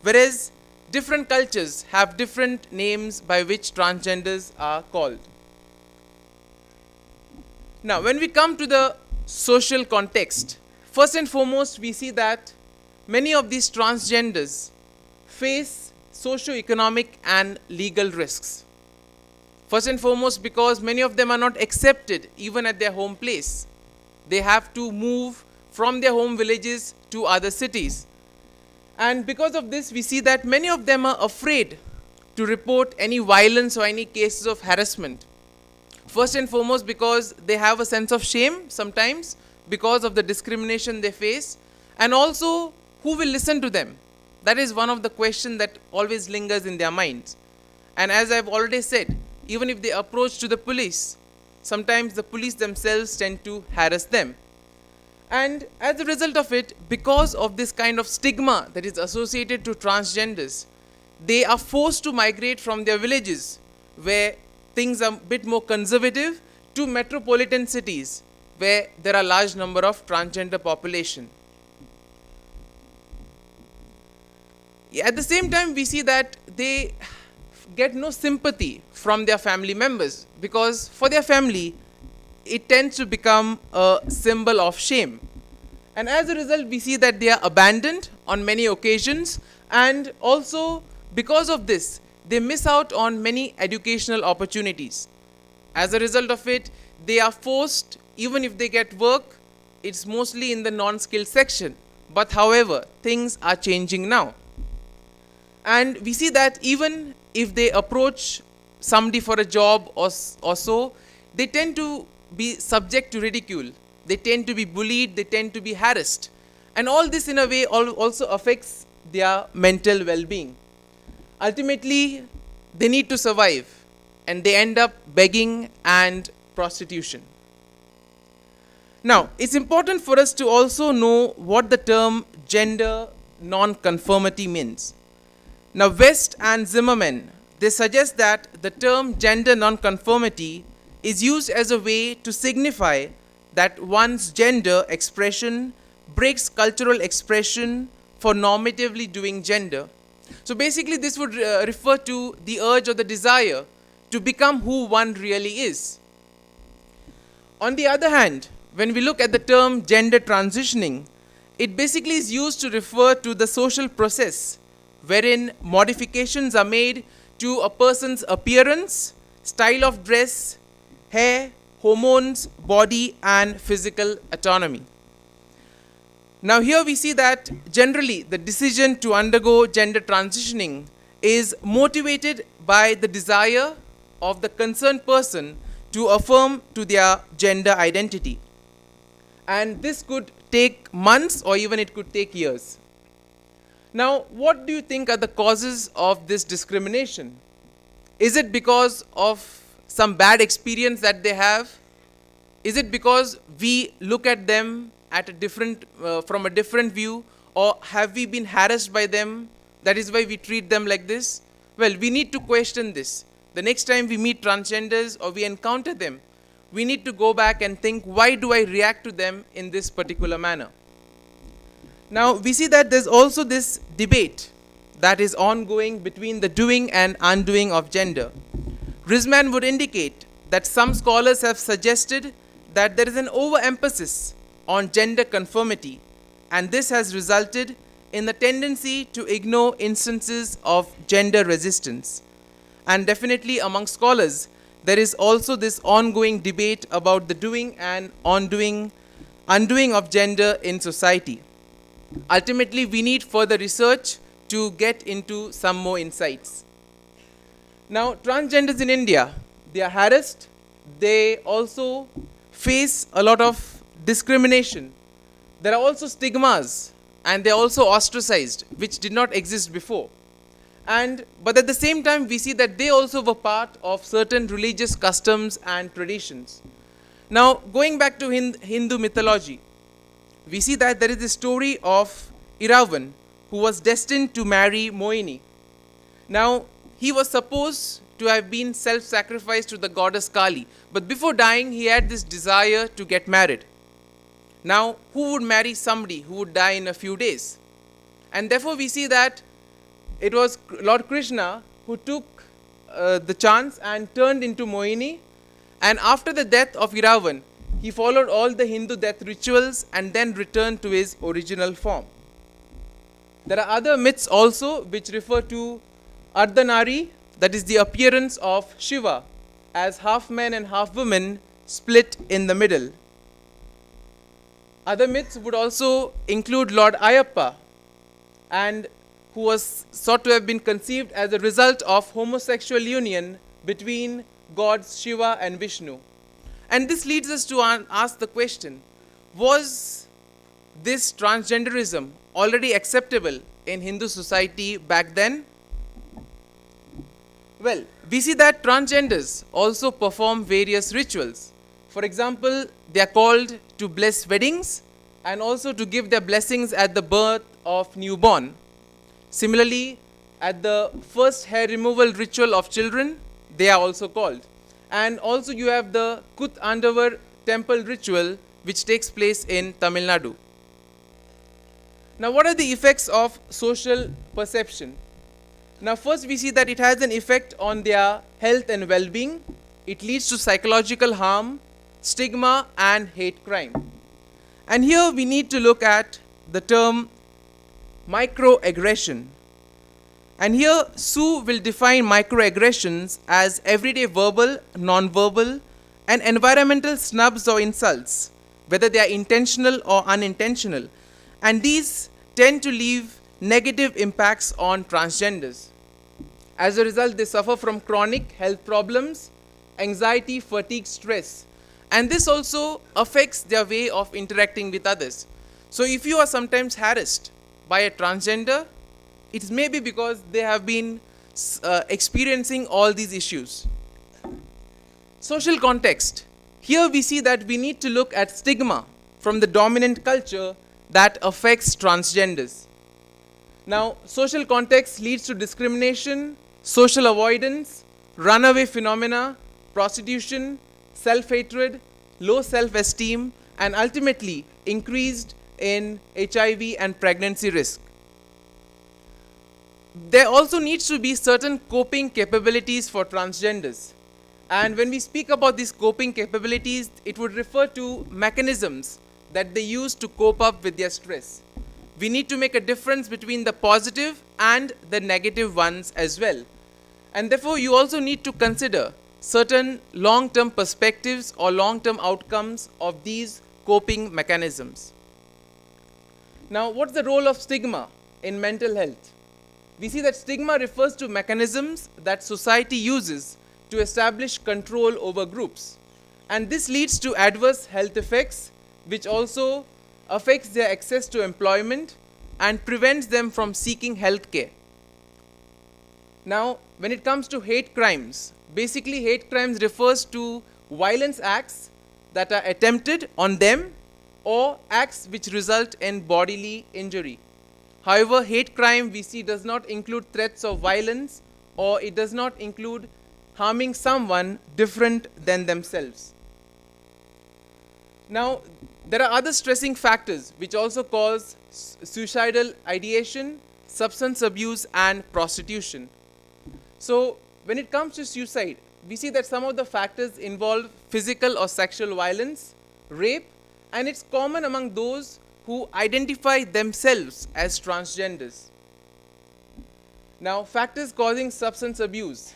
whereas different cultures have different names by which transgenders are called. Now, when we come to the social context, first and foremost, we see that many of these transgenders face socio-economic and legal risks. First and foremost, because many of them are not accepted even at their home place. They have to move from their home villages to other cities. And because of this, we see that many of them are afraid to report any violence or any cases of harassment. First and foremost, because they have a sense of shame sometimes because of the discrimination they face, and also who will listen to them. That is one of the questions that always lingers in their minds. And as I've already said, even if they approach to the police, sometimes the police themselves tend to harass them. And as a result of it, because of this kind of stigma that is associated to transgenders, they are forced to migrate from their villages, where things are a bit more conservative, to metropolitan cities, where there are large number of transgender population. At the same time, we see that they get no sympathy from their family members, because for their family, it tends to become a symbol of shame. And as a result, we see that they are abandoned on many occasions, and also because of this, they miss out on many educational opportunities. As a result of it, they are forced, even if they get work, it's mostly in the non-skilled section. But however, things are changing now. And we see that even if they approach somebody for a job or so, they tend to be subject to ridicule. They tend to be bullied, they tend to be harassed. And all this in a way also affects their mental well-being. Ultimately, they need to survive and they end up begging and prostitution. Now, it's important for us to also know what the term gender non-conformity means. Now, West and Zimmerman, they suggest that the term gender non-conformity is used as a way to signify that one's gender expression breaks cultural expression for normatively doing gender. So basically this would refer to the urge or the desire to become who one really is. On the other hand, when we look at the term gender transitioning, it basically is used to refer to the social process wherein modifications are made to a person's appearance, style of dress, hair, hormones, body, and physical autonomy. Now here we see that generally the decision to undergo gender transitioning is motivated by the desire of the concerned person to affirm to their gender identity. And this could take months or even it could take years. Now, what do you think are the causes of this discrimination? Is it because of some bad experience that they have? Is it because we look at them at a different, from a different view, or have we been harassed by them? That is why we treat them like this? Well, we need to question this. The next time we meet transgenders or we encounter them, we need to go back and think, why do I react to them in this particular manner? Now, we see that there's also this debate that is ongoing between the doing and undoing of gender. Risman would indicate that some scholars have suggested that there is an overemphasis on gender conformity, and this has resulted in the tendency to ignore instances of gender resistance. And definitely among scholars, there is also this ongoing debate about the doing and undoing of gender in society. Ultimately, we need further research to get into some more insights. Now, transgenders in India, they are harassed. They also face a lot of discrimination. There are also stigmas, and they are also ostracized, which did not exist before. But at the same time, we see that they also were part of certain religious customs and traditions. Now, going back to Hindu mythology, we see that there is the story of Iravan, who was destined to marry Moini. Now, he was supposed to have been self-sacrificed to the goddess Kali, but before dying, he had this desire to get married. Now, who would marry somebody who would die in a few days? And therefore, we see that it was Lord Krishna who took the chance and turned into Moini. And after the death of Iravan, he followed all the Hindu death rituals and then returned to his original form. There are other myths also which refer to Ardhanari, that is the appearance of Shiva as half man and half woman split in the middle. Other myths would also include Lord Ayappa, and who was thought to have been conceived as a result of homosexual union between gods Shiva and Vishnu. And this leads us to ask the question, was this transgenderism already acceptable in Hindu society back then? Well, we see that transgenders also perform various rituals. For example, they are called to bless weddings and also to give their blessings at the birth of newborn. Similarly, at the first hair removal ritual of children, they are also called. And also you have the Kut Andavar temple ritual which takes place in Tamil Nadu. Now, what are the effects of social perception? Now, first we see that it has an effect on their health and well-being. It leads to psychological harm, stigma, and hate crime. And here we need to look at the term microaggression. And here Sue will define microaggressions as everyday verbal, non-verbal, and environmental snubs or insults, whether they are intentional or unintentional. And these tend to leave negative impacts on transgenders. As a result, they suffer from chronic health problems, anxiety, fatigue, stress. And this also affects their way of interacting with others. So if you are sometimes harassed by a transgender, it may be because they have been experiencing all these issues. Social context. Here we see that we need to look at stigma from the dominant culture that affects transgenders. Now, social context leads to discrimination, social avoidance, runaway phenomena, prostitution, self-hatred, low self-esteem, and ultimately increased in HIV and pregnancy risk. There also needs to be certain coping capabilities for transgenders. And when we speak about these coping capabilities, it would refer to mechanisms that they use to cope up with their stress. We need to make a difference between the positive and the negative ones as well. And therefore, you also need to consider certain long-term perspectives or long-term outcomes of these coping mechanisms. Now, what's the role of stigma in mental health? We see that stigma refers to mechanisms that society uses to establish control over groups. And this leads to adverse health effects, which also affects their access to employment and prevents them from seeking health care. Now, when it comes to hate crimes, basically hate crimes refers to violence acts that are attempted on them or acts which result in bodily injury. However, hate crime we see does not include threats of violence, or it does not include harming someone different than themselves. Now, there are other stressing factors which also cause suicidal ideation, substance abuse, and prostitution. So, when it comes to suicide, we see that some of the factors involve physical or sexual violence, rape, and it's common among those who identify themselves as transgenders. Now, factors causing substance abuse.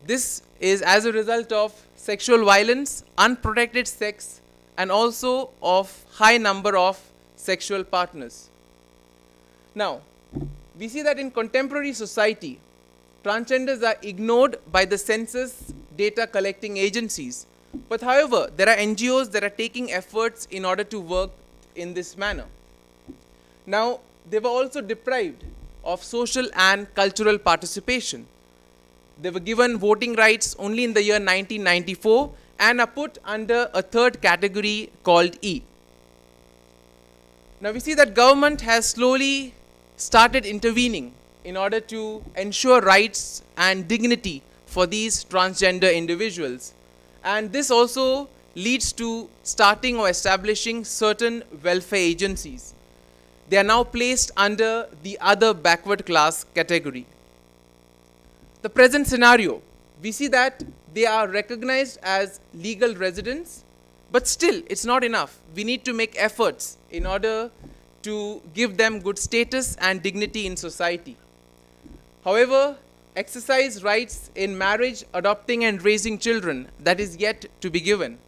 This is as a result of sexual violence, unprotected sex, and also of high number of sexual partners. Now, we see that in contemporary society, transgenders are ignored by the census data collecting agencies. But however, there are NGOs that are taking efforts in order to work in this manner. Now, they were also deprived of social and cultural participation. They were given voting rights only in the year 1994 and are put under a third category called E. Now, we see that government has slowly started intervening in order to ensure rights and dignity for these transgender individuals. And this also leads to starting or establishing certain welfare agencies. They are now placed under the other backward class category. The present scenario, we see that they are recognized as legal residents, but still it's not enough. We need to make efforts in order to give them good status and dignity in society. However, exercise rights in marriage, adopting and raising children, that is yet to be given.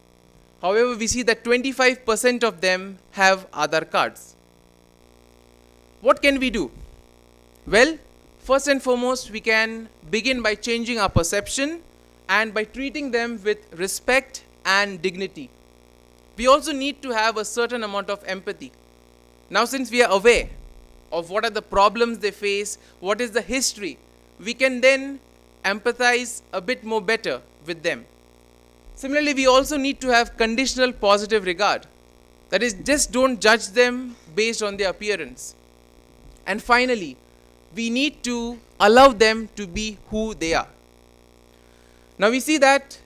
However, we see that 25% of them have Aadhaar cards. What can we do? Well, first and foremost, we can begin by changing our perception and by treating them with respect and dignity. We also need to have a certain amount of empathy. Now, since we are aware of what are the problems they face, what is the history, we can then empathize a bit more better with them. Similarly, we also need to have conditional positive regard. That is, just don't judge them based on their appearance. And finally, we need to allow them to be who they are. Now, we see that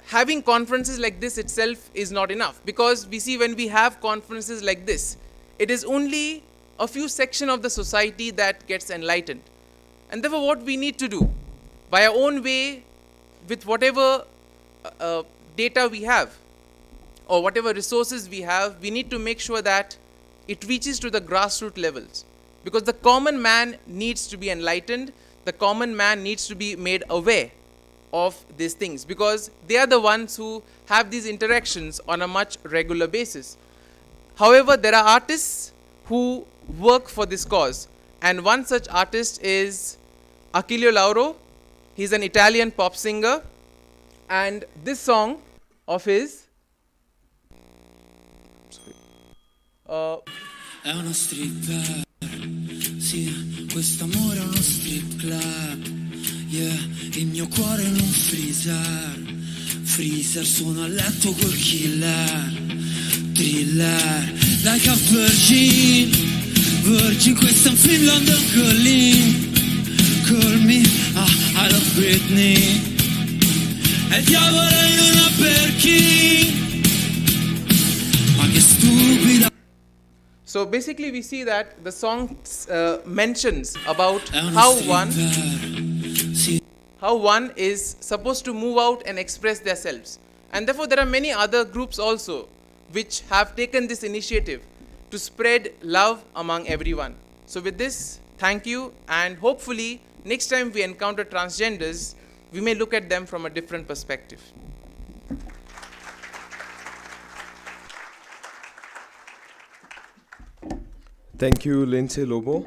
having conferences like this itself is not enough, because we see when we have conferences like this, it is only a few sections of the society that gets enlightened. And therefore, what we need to do, by our own way, with whatever data we have, or whatever resources we have, we need to make sure that it reaches to the grassroots levels. Because the common man needs to be enlightened, the common man needs to be made aware of these things, because they are the ones who have these interactions on a much regular basis. However, there are artists who work for this cause, and one such artist is Achille Lauro. He's an Italian pop singer, and this song of his È uno stripper, sì, quest'amore è uno strip club, yeah, il mio cuore è in un freezer, freezer, sono a letto col killer, thriller, like a virgin, virgin, questo è un film London Calling, call me, I love Britney, e il diavolo in una perché, ma che stupida. So basically we see that the song mentions about how one is supposed to move out and express themselves. And therefore there are many other groups also which have taken this initiative to spread love among everyone. So with this, thank you, and hopefully next time we encounter transgenders, we may look at them from a different perspective. Thank you, Lindsay Lobo.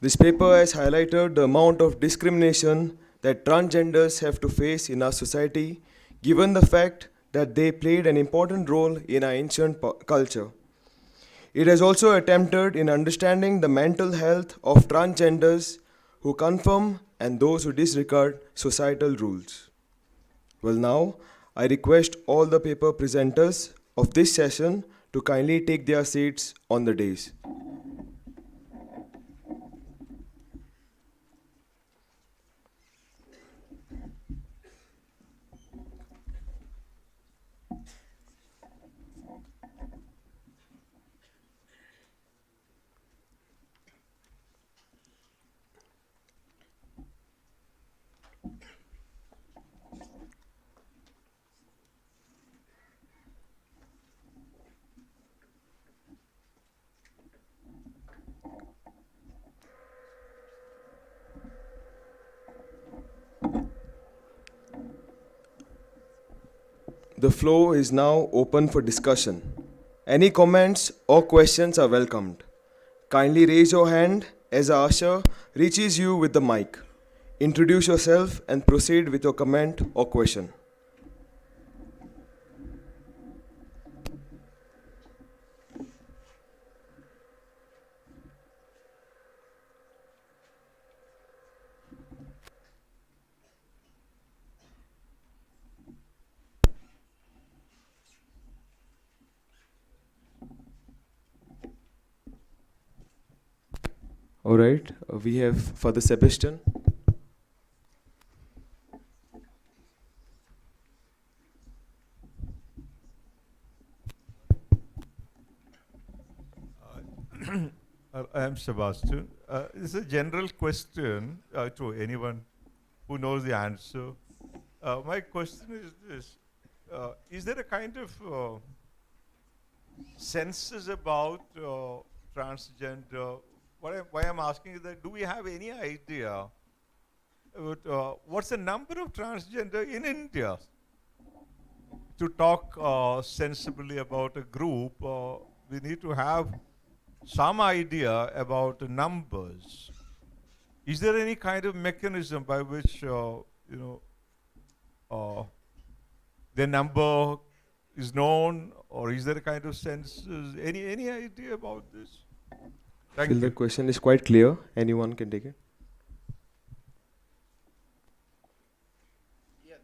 This paper has highlighted the amount of discrimination that transgenders have to face in our society, given the fact that they played an important role in our ancient culture. It has also attempted in understanding the mental health of transgenders who conform and those who disregard societal rules. Well, now, I request all the paper presenters of this session to kindly take their seats on the dais. The floor is now open for discussion. Any comments or questions are welcomed. Kindly raise your hand as our usher reaches you with the mic. Introduce yourself and proceed with your comment or question. All right, we have Father Sebastian. I am Sebastian. It's a general question to anyone who knows the answer. My question is this. Is there a kind of census about transgender? Why I'm asking is that do we have any idea about what's the number of transgender in India? To talk sensibly about a group, we need to have some idea about the numbers. Is there any kind of mechanism by which the number is known, or is there a kind of census? Any idea about this? I feel the question is quite clear. Anyone can take it. Yeah.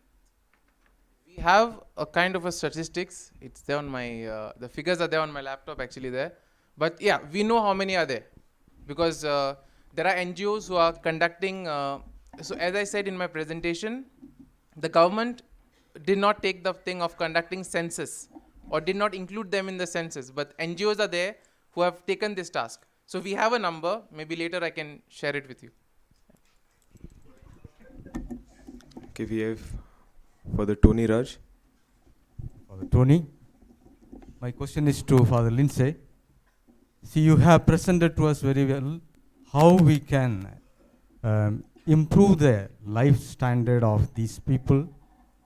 We have a kind of a statistics. It's there on my, the figures are there on my laptop actually there. But yeah, we know how many are there. Because there are NGOs who are conducting, so as I said in my presentation, the government did not take the thing of conducting census or did not include them in the census. But NGOs are there who have taken this task. So we have a number, maybe later I can share it with you. Okay, we have Father Tony Raj. Father Tony, my question is to Father Lindsay. See, you have presented to us very well how we can improve the life standard of these people,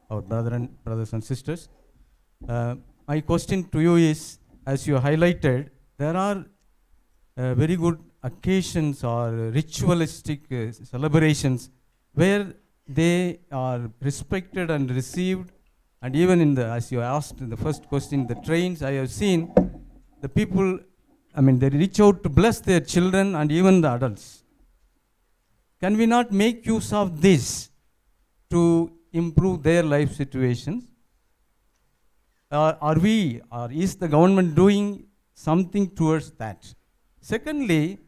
our brothers and sisters. My question to you is, as you highlighted, there are very good occasions or ritualistic celebrations where they are respected and received, and even in the, as you asked in the first question, the trains, I have seen the people they reach out to bless their children and even the adults. Can we not make use of this to improve their life situations? Or is the government doing something towards that? Secondly,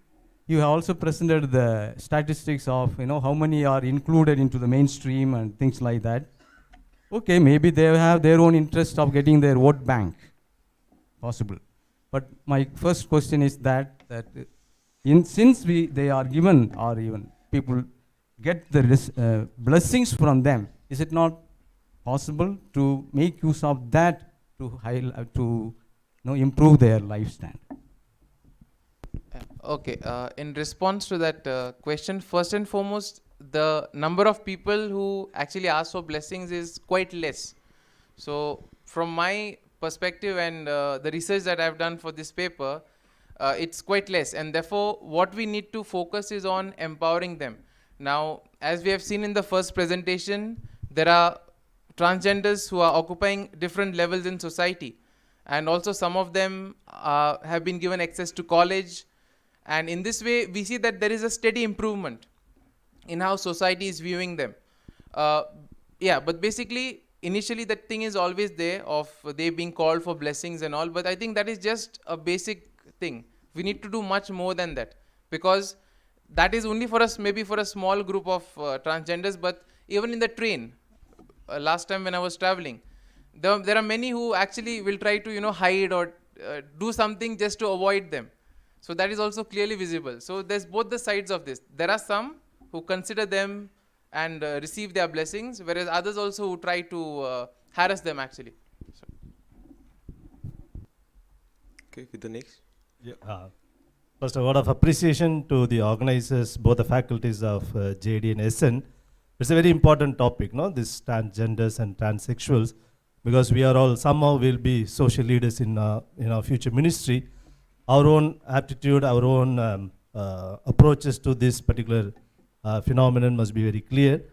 you have also presented the statistics of how many are included into the mainstream and things like that. Okay, maybe they have their own interest of getting their vote bank, possible. But my first question is that since they are given, or even people get the blessings from them, is it not possible to make use of that to improve their lifestyle? Okay, in response to that question, first and foremost, the number of people who actually ask for blessings is quite less. So from my perspective and the research that I've done for this paper, it's quite less, and therefore what we need to focus is on empowering them. Now, as we have seen in the first presentation, there are transgenders who are occupying different levels in society, and also some of them have been given access to college, and in this way we see that there is a steady improvement in how society is viewing them. But basically initially that thing is always there of they being called for blessings and all, but I think that is just a basic thing. We need to do much more than that, because that is only for us, maybe for a small group of transgenders. But even in the train, last time when I was traveling, there are many who actually will try to hide or do something just to avoid them. So that is also clearly visible. So there's both the sides of this. There are some who consider them and receive their blessings, whereas others also who try to harass them actually. So. Okay, with the next. Yeah. First, a word of appreciation to the organizers, both the faculties of JD and SN. It's a very important topic, this transgenders and transsexuals, because we are all somehow will be social leaders in our future ministry. Our own aptitude, our own approaches to this particular phenomenon must be very clear.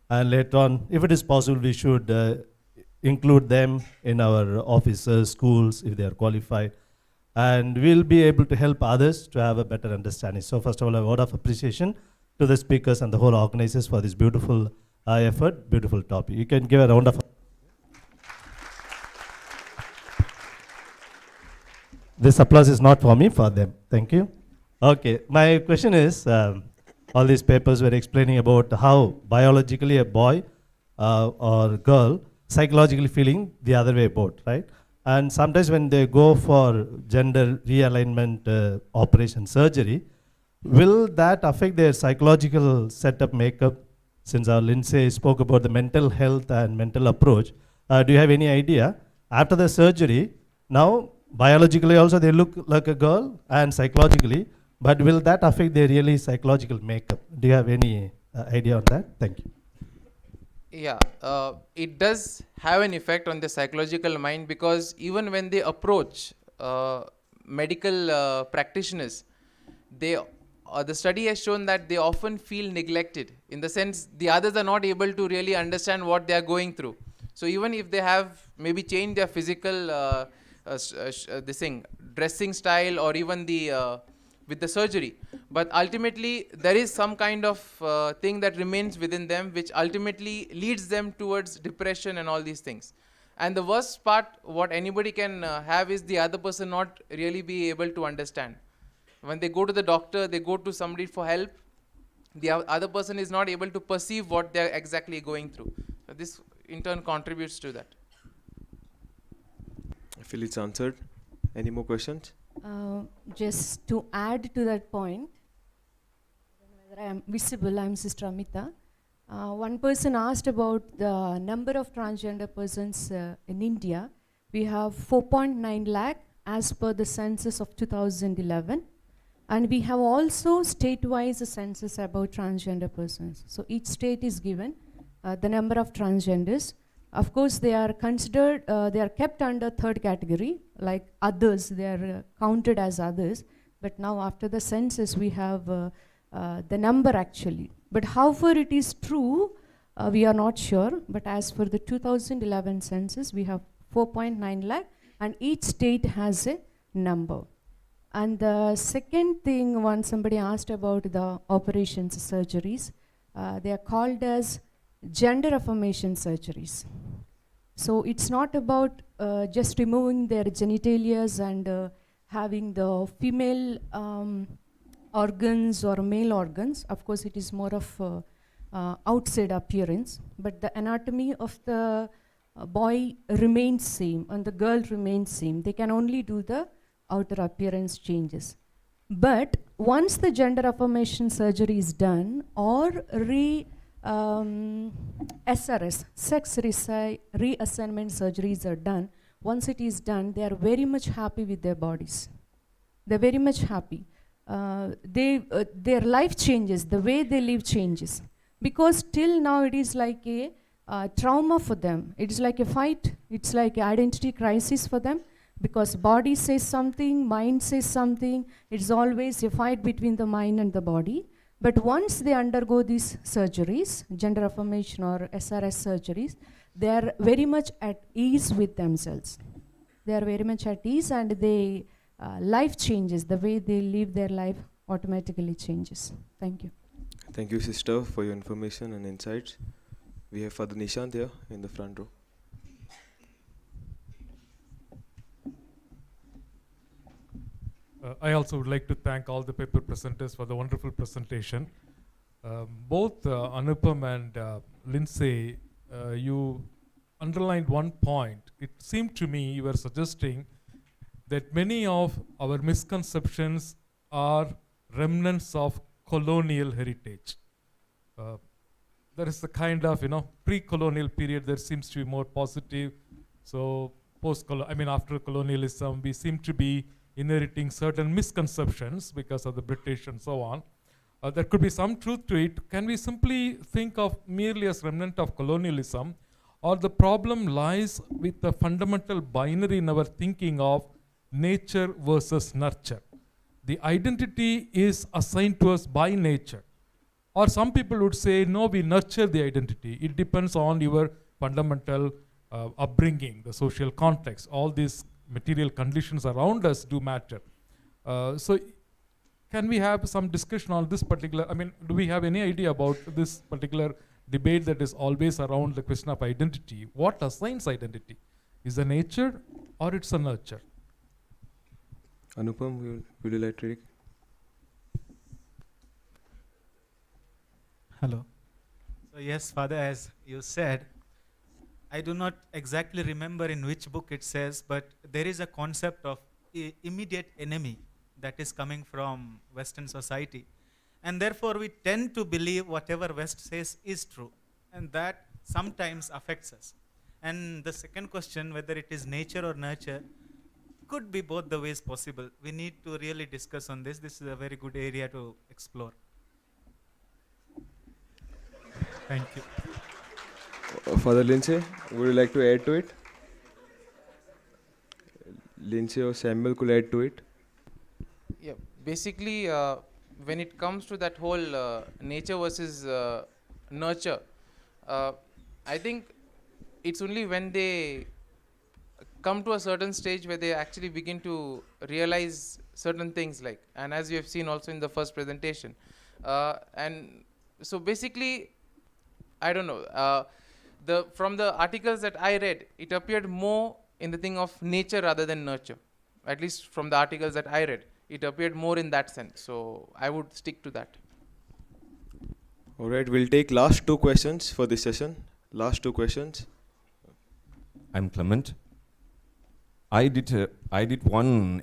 And later on, if it is possible, we should include them in our offices, schools, if they are qualified. And we'll be able to help others to have a better understanding. So first of all, a word of appreciation to the speakers and the whole organizers for this beautiful effort, beautiful topic. You can give a round of applause. This applause is not for me, for them. Thank you. Okay, my question is, all these papers were explaining about how biologically a boy or girl psychologically feeling the other way about, right? And sometimes when they go for gender realignment operation surgery, will that affect their psychological setup, makeup? Since our Lindsay spoke about the mental health and mental approach, do you have any idea? After the surgery, now biologically also they look like a girl and psychologically, but will that affect their really psychological makeup? Do you have any idea on that? Thank you. Yeah, it does have an effect on the psychological mind, because even when they approach medical practitioners, the study has shown that they often feel neglected, in the sense the others are not able to really understand what they are going through. So even if they have maybe changed their physical dressing style, or even with the surgery, but ultimately there is some kind of thing that remains within them, which ultimately leads them towards depression and all these things. And the worst part, what anybody can have, is the other person not really be able to understand. When they go to the doctor, they go to somebody for help, the other person is not able to perceive what they're exactly going through. So this in turn contributes to that. I feel it's answered. Any more questions? Just to add to that point, whether I am visible, I am Sister Amita. One person asked about the number of transgender persons in India. We have 4.9 lakh as per the census of 2011. And we have also state-wise census about transgender persons. So each state is given the number of transgenders. Of course, they are considered, they are kept under third category, like others, they are counted as others. But now after the census, we have the number actually. But how far it is true, we are not sure. But as for the 2011 census, we have 4.9 lakh, and each state has a number. And the second thing, when somebody asked about the operations surgeries, they are called as gender affirmation surgeries. So it's not about just removing their genitalia and having the female organs or male organs. Of course, it is more of outside appearance, but the anatomy of the boy remains same and the girl remains same. They can only do the outer appearance changes. But once the gender affirmation surgery is done, or SRS, sex reassignment surgeries are done, once it is done, they are very much happy with their bodies. They're very much happy. Their life changes, the way they live changes. Because till now it is like a trauma for them. It is like a fight. It's like an identity crisis for them. Because body says something, mind says something. It's always a fight between the mind and the body. But once they undergo these surgeries, gender affirmation or SRS surgeries, they are very much at ease with themselves. They are very much at ease, and they life changes. The way they live their life automatically changes. Thank you. Thank you, sister, for your information and insights. We have Father Nishant here in the front row. I also would like to thank all the paper presenters for the wonderful presentation. Both Anupam and Lindsay, you underlined one point. It seemed to me you were suggesting that many of our misconceptions are remnants of colonial heritage. There is the kind of, pre-colonial period that seems to be more positive. So after colonialism, we seem to be inheriting certain misconceptions because of the British and so on. There could be some truth to it. Can we simply think of merely as remnant of colonialism, or the problem lies with the fundamental binary in our thinking of nature versus nurture? The identity is assigned to us by nature. Or some people would say, no, we nurture the identity. It depends on your fundamental upbringing, the social context. All these material conditions around us do matter. So can we have some discussion on this particular, do we have any idea about this particular debate that is always around the question of identity? What assigns identity? Is it nature or it's a nurture? Anupam, would you like to take? Hello. So yes, Father, as you said, I do not exactly remember in which book it says, but there is a concept of immediate enemy that is coming from Western society. And therefore we tend to believe whatever West says is true. And that sometimes affects us. And the second question, whether it is nature or nurture, could be both the ways possible. We need to really discuss on this. This is a very good area to explore. Thank you. Father Lindsay, would you like to add to it? Lindsay or Samuel could add to it. Yeah, basically, when it comes to that whole nature versus nurture, I think it's only when they come to a certain stage where they actually begin to realize certain things, like, and as you have seen also in the first presentation. And so basically, I don't know, from the articles that I read, it appeared more in the thing of nature rather than nurture. At least from the articles that I read, it appeared more in that sense. So I would stick to that. All right, we'll take last two questions for this session. Last two questions. I'm Clement. I did one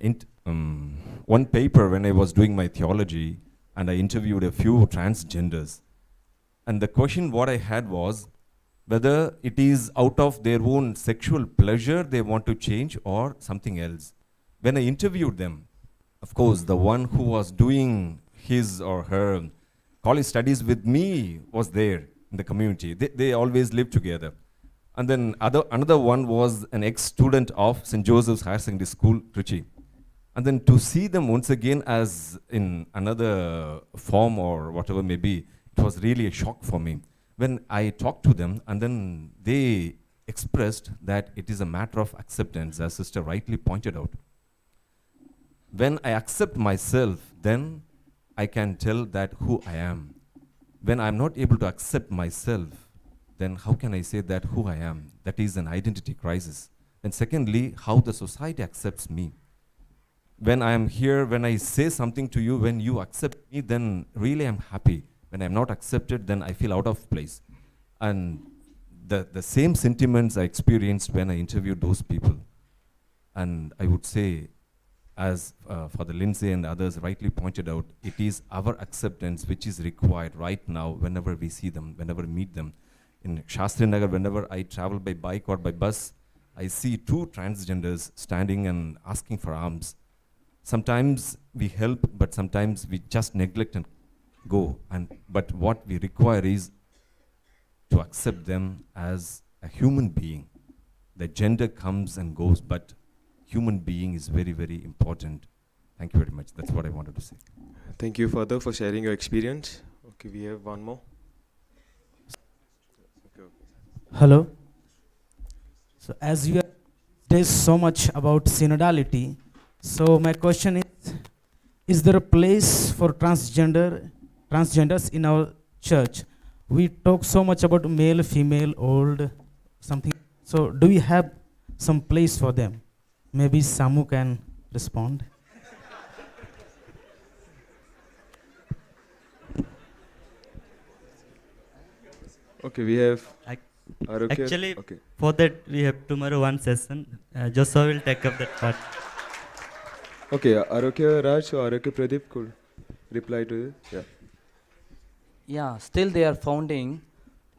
paper when I was doing my theology, and I interviewed a few transgenders. And the question what I had was whether it is out of their own sexual pleasure they want to change or something else. When I interviewed them, of course, the one who was doing his or her college studies with me was there in the community. They always lived together. And then another one was an ex-student of St. Joseph's Higher Secondary School, Trichy. And then to see them once again as in another form or whatever may be, it was really a shock for me. When I talked to them, and then they expressed that it is a matter of acceptance, as Sister rightly pointed out. When I accept myself, then I can tell that who I am. When I'm not able to accept myself, then how can I say that who I am? That is an identity crisis. And secondly, how the society accepts me. When I am here, when I say something to you, when you accept me, then really I'm happy. When I'm not accepted, then I feel out of place. And the same sentiments I experienced when I interviewed those people. And I would say, as Father Lindsay and others rightly pointed out, it is our acceptance which is required right now whenever we see them, whenever we meet them. In Shastri Nagar, whenever I travel by bike or by bus, I see two transgenders standing and asking for alms. Sometimes we help, but sometimes we just neglect and go. But what we require is to accept them as a human being. The gender comes and goes, but human being is very, very important. Thank you very much. That's what I wanted to say. Thank you, Father, for sharing your experience. Okay, we have one more. Hello. So as you have discussed so much about synodality, so my question is there a place for transgenders in our church? We talk so much about male, female, old, something. So do we have some place for them? Maybe Samu can respond. Okay, we have Arokya. Actually, okay. for that we have tomorrow one session. Joshua will take up that part. Okay, Arokya Raj or Arokya Pradeep could reply to this. Yeah. Yeah, still they are founding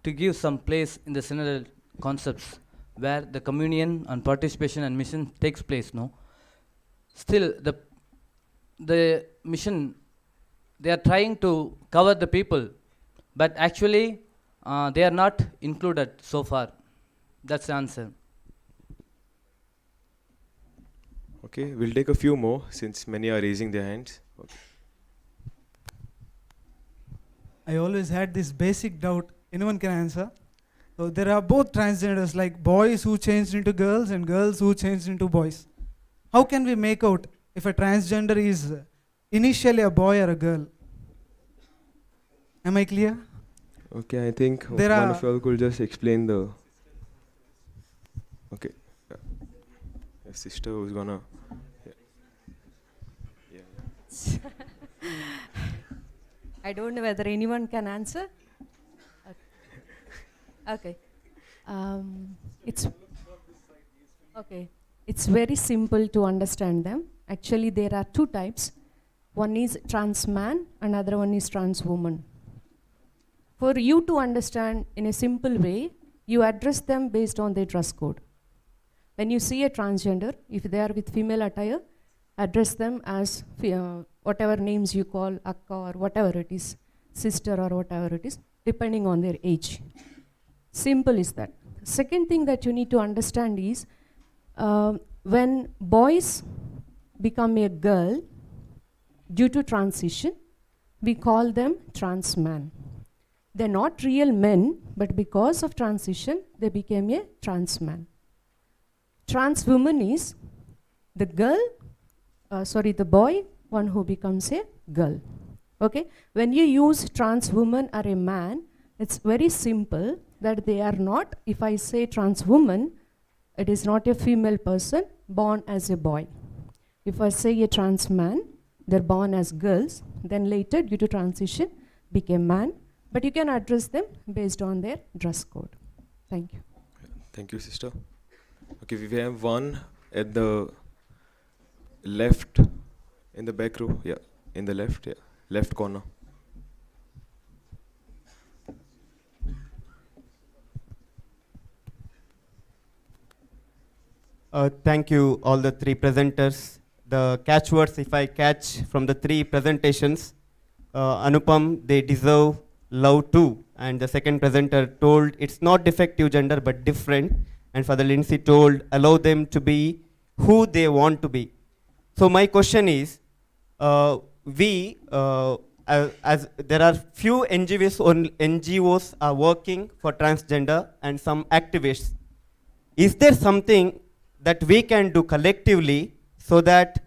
to give some place in the synodal concepts where the communion and participation and mission takes place, no? Still, the mission, they are trying to cover the people, but actually they are not included so far. That's the answer. Okay, we'll take a few more since many are raising their hands. Okay. I always had this basic doubt, anyone can answer. So there are both transgenders, like boys who changed into girls and girls who changed into boys. How can we make out if a transgender is initially a boy or a girl? Am I clear? Okay, I think There one are of you all could just explain the. Okay. Yeah. A sister who's gonna. Yeah. I don't know whether anyone can answer. Okay. It's okay. It's very simple to understand them. Actually, there are two types. One is trans man, another one is trans woman. For you to understand in a simple way, you address them based on their dress code. When you see a transgender, if they are with female attire, address them as whatever names you call, akka or whatever it is, sister or whatever it is, depending on their age. Simple is that. Second thing that you need to understand is when boys become a girl due to transition, we call them trans man. They're not real men, but because of transition, they became a trans man. Trans woman is the the boy, one who becomes a girl. Okay? When you use trans woman or a man, it's very simple that they are not, if I say trans woman, it is not a female person born as a boy. If I say a trans man, they're born as girls, then later due to transition became man, but you can address them based on their dress code. Thank you. Thank you, sister. Okay, we have one at the left, in the back row. Yeah, in the left, yeah, left corner. Thank you, all the three presenters. The catchwords, if I catch from the three presentations, Anupam, they deserve love too. And the second presenter told it's not defective gender but different. And Father Lindsay told allow them to be who they want to be. So my question is, as there are few NGOs are working for transgender and some activists. Is there something that we can do collectively so that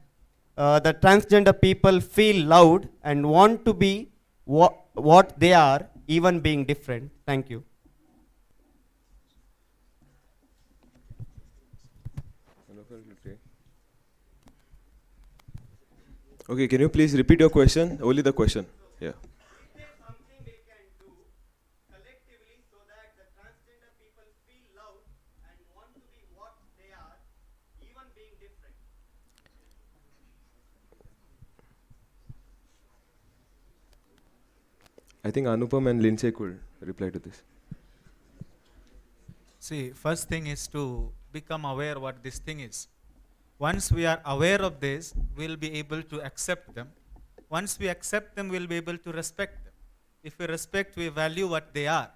the transgender people feel loved and want to be what they are, even being different. Thank you. Okay, can you please repeat your question? Only the question. Yeah. I think Anupam and Lindsay could reply to this. See, first thing is to become aware what this thing is. Once we are aware of this, we'll be able to accept them. Once we accept them, we'll be able to respect them. If we respect, we value what they are.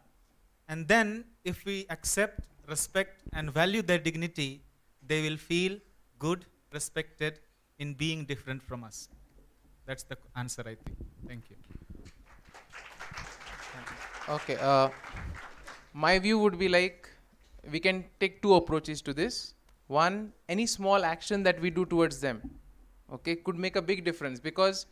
And then, if we accept, respect, and value their dignity, they will feel good, respected in being different from us. That's the answer, I think. Thank you. Okay, my view would be like, we can take two approaches to this. One, any small action that we do towards them, okay, could make a big difference. Because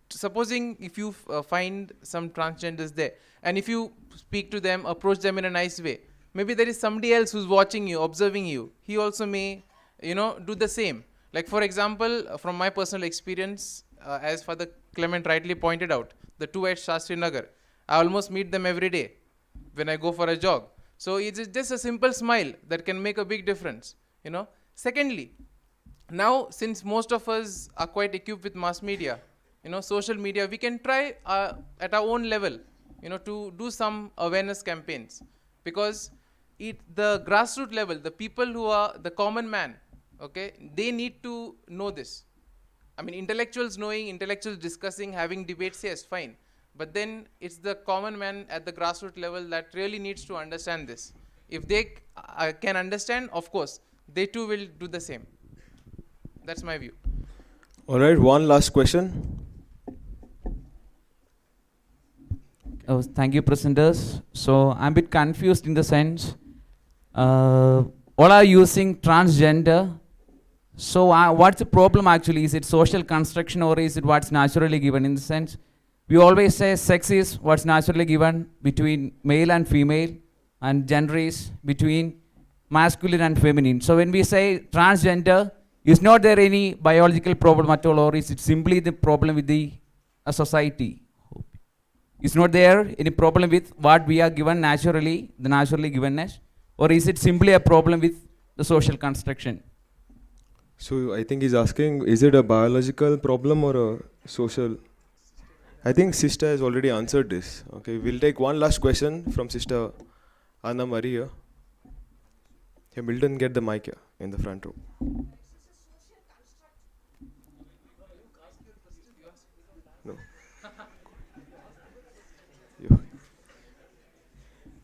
supposing if you find some transgenders there, and if you speak to them, approach them in a nice way, maybe there is somebody else who's watching you, observing you. He also may, do the same. Like for example, from my personal experience, as Father Clement rightly pointed out, the two at Shastri Nagar, I almost meet them every day when I go for a jog. So it's just a simple smile that can make a big difference, Secondly, now since most of us are quite equipped with mass media, social media, we can try at our own level, to do some awareness campaigns. Because the grassroots level, the people who are the common man, okay, they need to know this. I mean, intellectuals knowing, intellectuals discussing, having debates, yes, fine. But then it's the common man at the grassroots level that really needs to understand this. If they can understand, of course, they too will do the same. That's my view. All right, one last question. Oh, thank you, presenters. So I'm a bit confused in the sense, all are using transgender. So what's the problem actually? Is it social construction or is it what's naturally given? In the sense, we always say sex is what's naturally given between male and female, and gender is between masculine and feminine. So when we say transgender, is not there any biological problem at all, or is it simply the problem with the society? Is not there any problem with what we are given naturally, the naturally givenness, or is it simply a problem with the social construction? So I think he's asking, is it a biological problem or a social? I think Sister has already answered this. Okay, we'll take one last question from Sister Anna Maria. Here, Milton, get the mic here in the front row. No.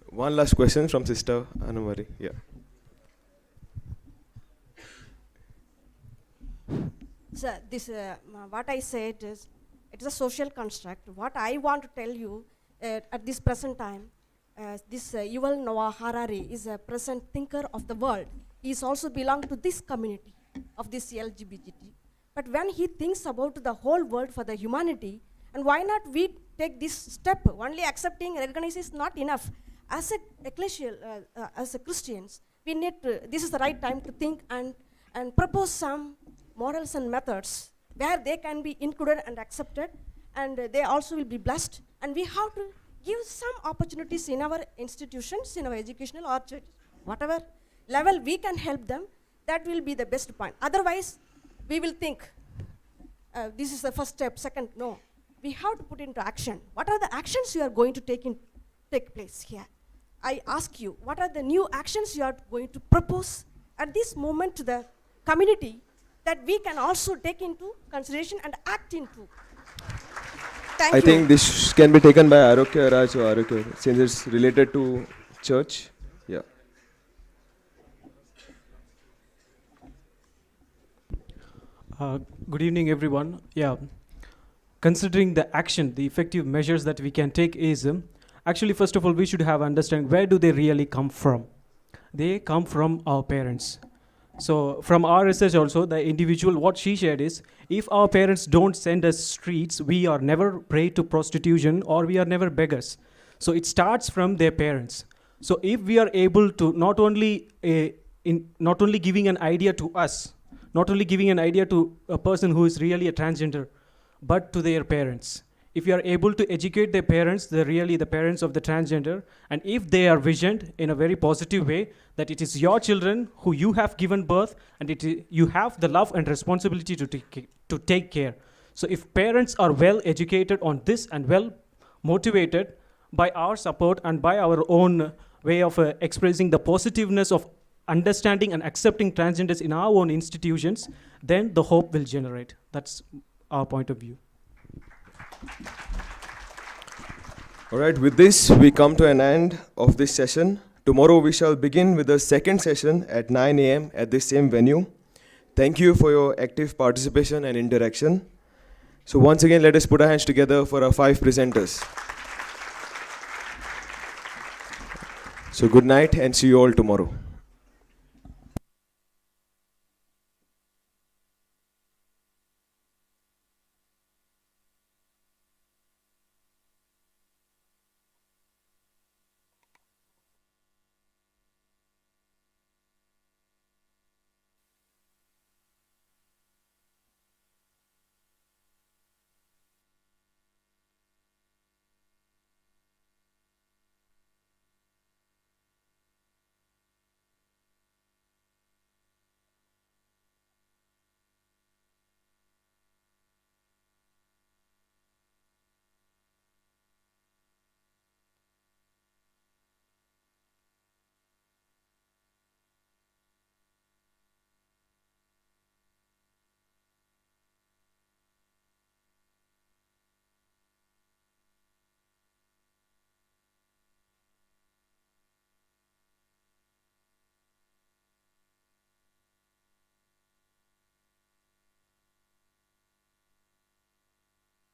One last question from Sister Anna Maria. Yeah. So this, what I said is, it's a social construct. What I want to tell you at this present time, this Yuval Noah Harari is a present thinker of the world. He is also belong to this community of this LGBT. But when he thinks about the whole world for the humanity, and why not we take this step? Only accepting, recognizing is not enough. As a ecclesial, as a Christians, we need to, this is the right time to think and propose some models and methods where they can be included and accepted, and they also will be blessed. And we have to give some opportunities in our institutions, in our educational or church, whatever level we can help them. That will be the best point. Otherwise, we will think this is the first step. Second, no. We have to put into action. What are the actions you are going to take place here? I ask you, what are the new actions you are going to propose at this moment to the community that we can also take into consideration and act into? Thank I you. think this can be taken by Arokya Raj or Arokya, since it's related to church. Yeah. Good evening, everyone. Yeah. Considering the action, the effective measures that we can take is, actually, first of all, we should have understanding where do they really come from. They come from our parents. So from our research also, the individual, what she shared is, if our parents don't send us streets, we are never prey to prostitution or we are never beggars. So it starts from their parents. So if we are able to not only giving an idea to us, not only giving an idea to a person who is really a transgender, but to their parents. If you are able to educate their parents, the parents of the transgender, and if they are visioned in a very positive way, that it is your children who you have given birth, and you have the love and responsibility to take care. So if parents are well educated on this and well motivated by our support and by our own way of expressing the positiveness of understanding and accepting transgenders in our own institutions, then the hope will generate. That's our point of view. All right, with this, we come to an end of this session. Tomorrow, we shall begin with the second session at 9 a.m. at this same venue. Thank you for your active participation and interaction. So once again, let us put our hands together for our 5 presenters. So good night and see you all tomorrow.